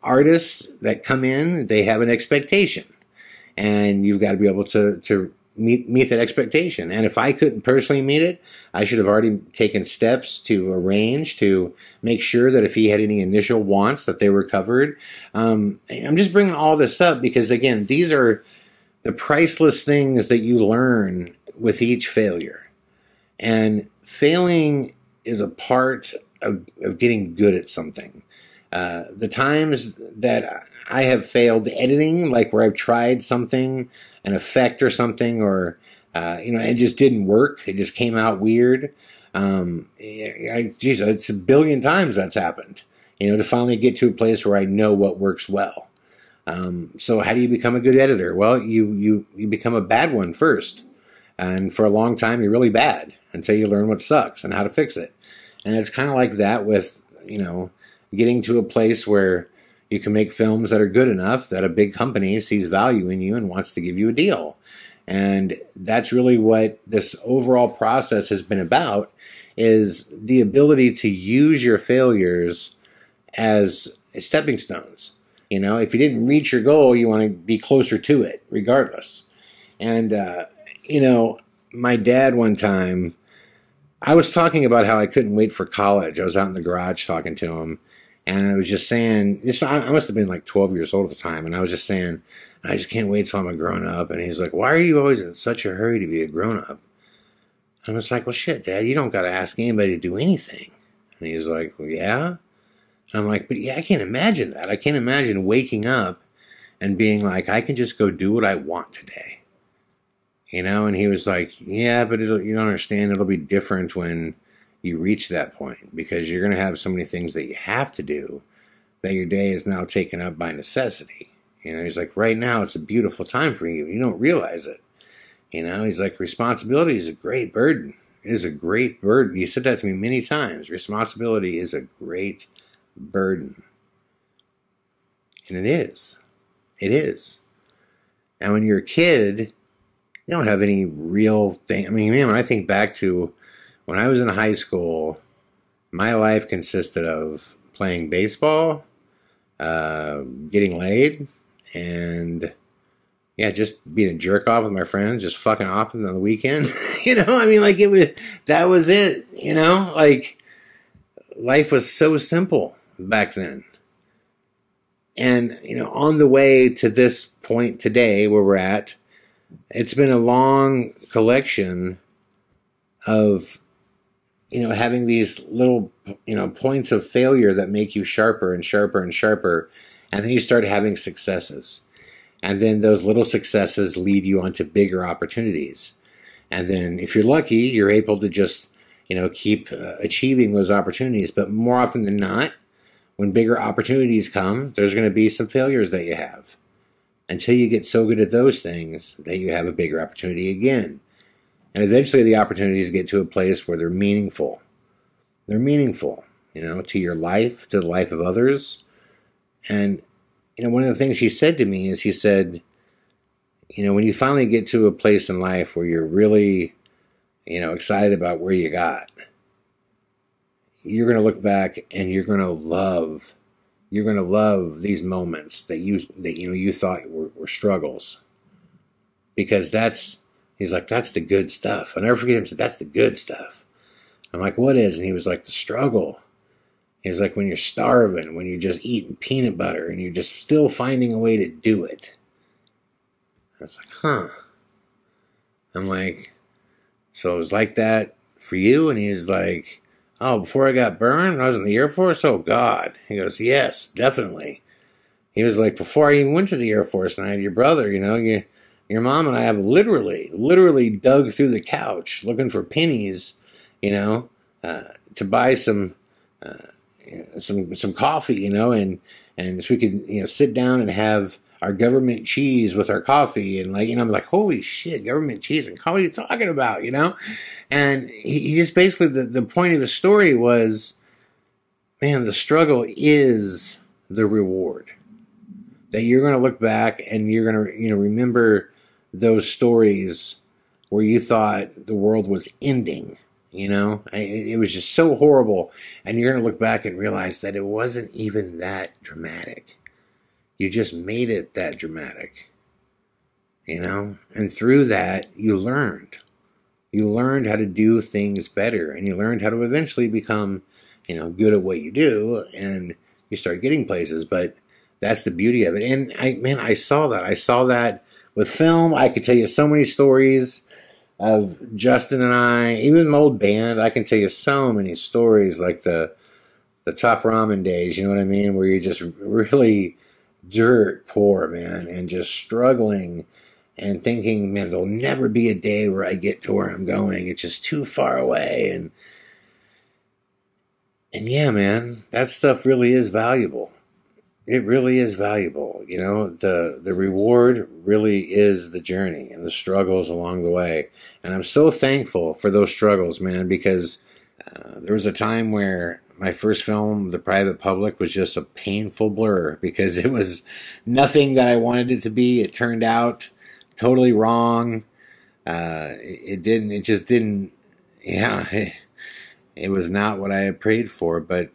artists that come in, they have an expectation. And you've got to be able to meet that expectation. And if I couldn't personally meet it, I should have already taken steps to arrange to make sure that if he had any initial wants that they were covered. I'm just bringing all this up because, again, these are the priceless things that you learn with each failure. And failing is a part of getting good at something. The times that I have failed editing, like where I've tried something, an effect or something, or, it just didn't work. It just came out weird. It's a billion times that's happened, to finally get to a place where I know what works well. So how do you become a good editor? Well, you become a bad one first. And for a long time, you're really bad until you learn what sucks and how to fix it. And it's kind of like that with, getting to a place where you can make films that are good enough that a big company sees value in you and wants to give you a deal. And that's really what this overall process has been about, is the ability to use your failures as stepping stones. If you didn't reach your goal, you want to be closer to it regardless. And, my dad one time, I was talking about how I couldn't wait for college. I was out in the garage talking to him. And I was just saying, I must have been like 12 years old at the time. And I was just saying, I just can't wait till I'm a grown up. And he's like, why are you always in such a hurry to be a grown up? And I was like, well, shit, Dad, you don't got to ask anybody to do anything. And he's like, well, yeah. And I'm like, but yeah, I can't imagine that. I can't imagine waking up and being like, I can just go do what I want today. And he was like, yeah, but you don't understand. It'll be different when you reach that point, because you're going to have so many things that you have to do that your day is now taken up by necessity. He's like, right now it's a beautiful time for you. You don't realize it. He's like, responsibility is a great burden. It is a great burden. He said that to me many times. Responsibility is a great burden. And it is. It is. And when you're a kid, you don't have any real thing. I mean, man, when I think back to when I was in high school, My life consisted of playing baseball, getting laid, and yeah, just being a jerk off with my friends, just fucking off on the weekend. I mean, like that was it. Like life was so simple back then. And, on the way to this point today where we're at, it's been a long collection of, having these little, points of failure that make you sharper and sharper and sharper. And then you start having successes. And then those little successes lead you onto bigger opportunities. And then if you're lucky, you're able to just, keep achieving those opportunities. But more often than not, when bigger opportunities come, there's going to be some failures that you have. Until you get so good at those things that you have a bigger opportunity again. And eventually the opportunities get to a place where they're meaningful. They're meaningful, to your life, to the life of others. And, one of the things he said to me is he said, when you finally get to a place in life where you're really, excited about where you got, you're going to look back and you're going to love these moments that you thought were struggles. Because he's like, that's the good stuff. I'll never forget him said, that's the good stuff. I'm like, what is? And he was like, the struggle. He was like, when you're starving, when you're just eating peanut butter and you're just still finding a way to do it. I was like, huh. I'm like, so it was like that for you? And he's like, oh, before I got burned when I was in the Air Force? Oh, God. He goes, yes, definitely. He was like, before I even went to the Air Force and I had your brother, your mom and I have literally dug through the couch looking for pennies, to buy some coffee, and so we could, sit down and have our government cheese with our coffee. And I'm like, holy shit, government cheese and coffee, what are you talking about, And he just basically, the point of the story was, man, the struggle is the reward. That you're going to look back and you're going to, remember those stories where you thought the world was ending, it was just so horrible. And you're going to look back and realize that it wasn't even that dramatic. You just made it that dramatic, and through that you learned how to do things better, and you learned how to eventually become, good at what you do, and you start getting places. But that's the beauty of it. And I saw that with film. I could tell you so many stories of Justin and I, even my old band. I can tell you so many stories, like the Top Ramen days, you know what I mean? Where you're just really dirt poor, man, and just struggling and thinking, man, there'll never be a day where I get to where I'm going. It's just too far away. And yeah, man, that stuff really is valuable. It really is valuable. The reward really is the journey and the struggles along the way. And I'm so thankful for those struggles, man, because there was a time where my first film, The Private Public, was just a painful blur because it was nothing that I wanted it to be. It turned out totally wrong. It just didn't, it was not what I had prayed for. But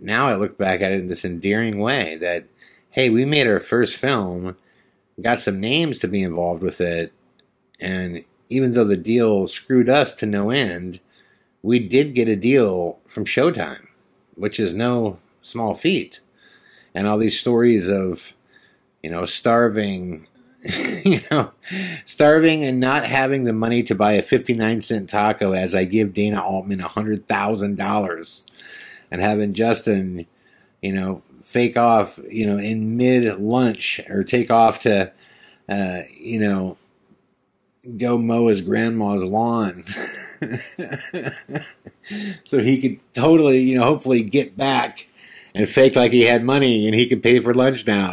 now I look back at it in this endearing way that, hey, we made our first film, got some names to be involved with it, and even though the deal screwed us to no end, we did get a deal from Showtime, which is no small feat. And all these stories of, starving, starving and not having the money to buy a 59-cent taco as I give Dana Altman $100,000 and having Justin, fake off, in mid-lunch or take off to, go mow his grandma's lawn. So he could totally, hopefully get back and fake like he had money and he could pay for lunch now,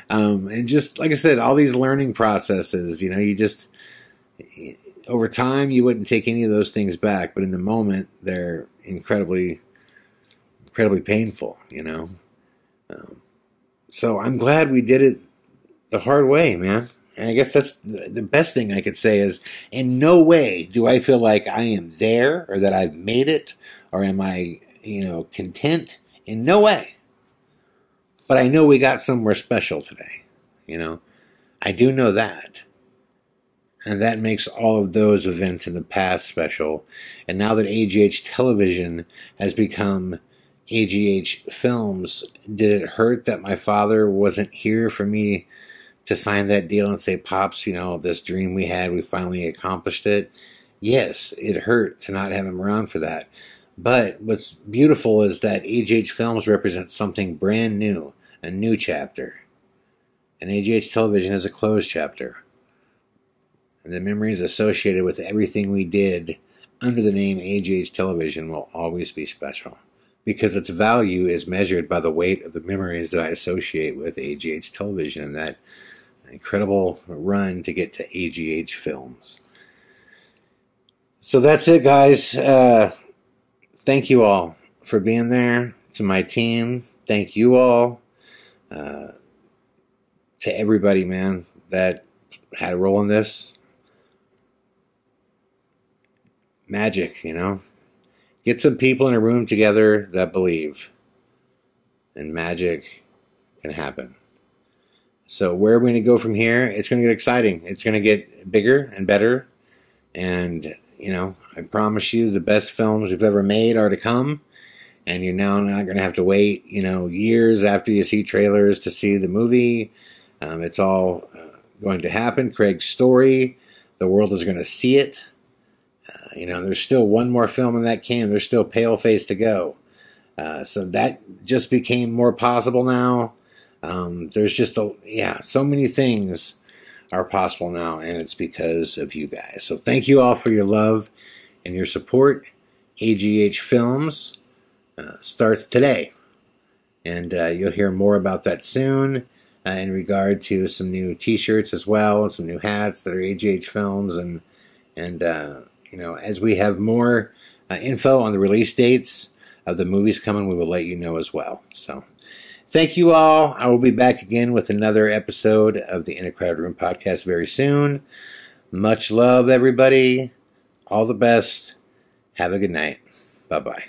and just, like I said, all these learning processes, you just, over time, you wouldn't take any of those things back, but in the moment, they're incredibly painful, so I'm glad we did it the hard way, man. And I guess that's the best thing I could say is, in no way do I feel like I am there or that I've made it or am I, content in no way. But I know we got somewhere special today. I do know that. And that makes all of those events in the past special. And now that AGH Television has become AGH Films, did it hurt that my father wasn't here for me to sign that deal and say, Pops, this dream we had, we finally accomplished it? Yes, it hurt to not have him around for that. But what's beautiful is that AGH Films represents something brand new, a new chapter. And AGH Television is a closed chapter. And the memories associated with everything we did under the name AGH Television will always be special, because its value is measured by the weight of the memories that I associate with AGH Television and that incredible run to get to AGH Films. So that's it, guys. Thank you all for being there. To my team, thank you all. To everybody, man, that had a role in this. Magic, Get some people in a room together that believe, and magic can happen. So where are we going to go from here? It's going to get exciting. It's going to get bigger and better. And, I promise you the best films we've ever made are to come. And you're now not going to have to wait, years after you see trailers to see the movie. It's all going to happen. Craig's story, the world is going to see it. There's still one more film in that can. There's still Paleface to go. So that just became more possible now. There's just so many things are possible now, and it's because of you guys. So thank you all for your love and your support. AGH Films starts today, and you'll hear more about that soon in regard to some new t-shirts as well, and some new hats that are AGH Films, and as we have more info on the release dates of the movies coming, we will let you know as well. So thank you all. I will be back again with another episode of the In a Crowded Room podcast very soon. Much love, everybody. All the best. Have a good night. Bye-bye.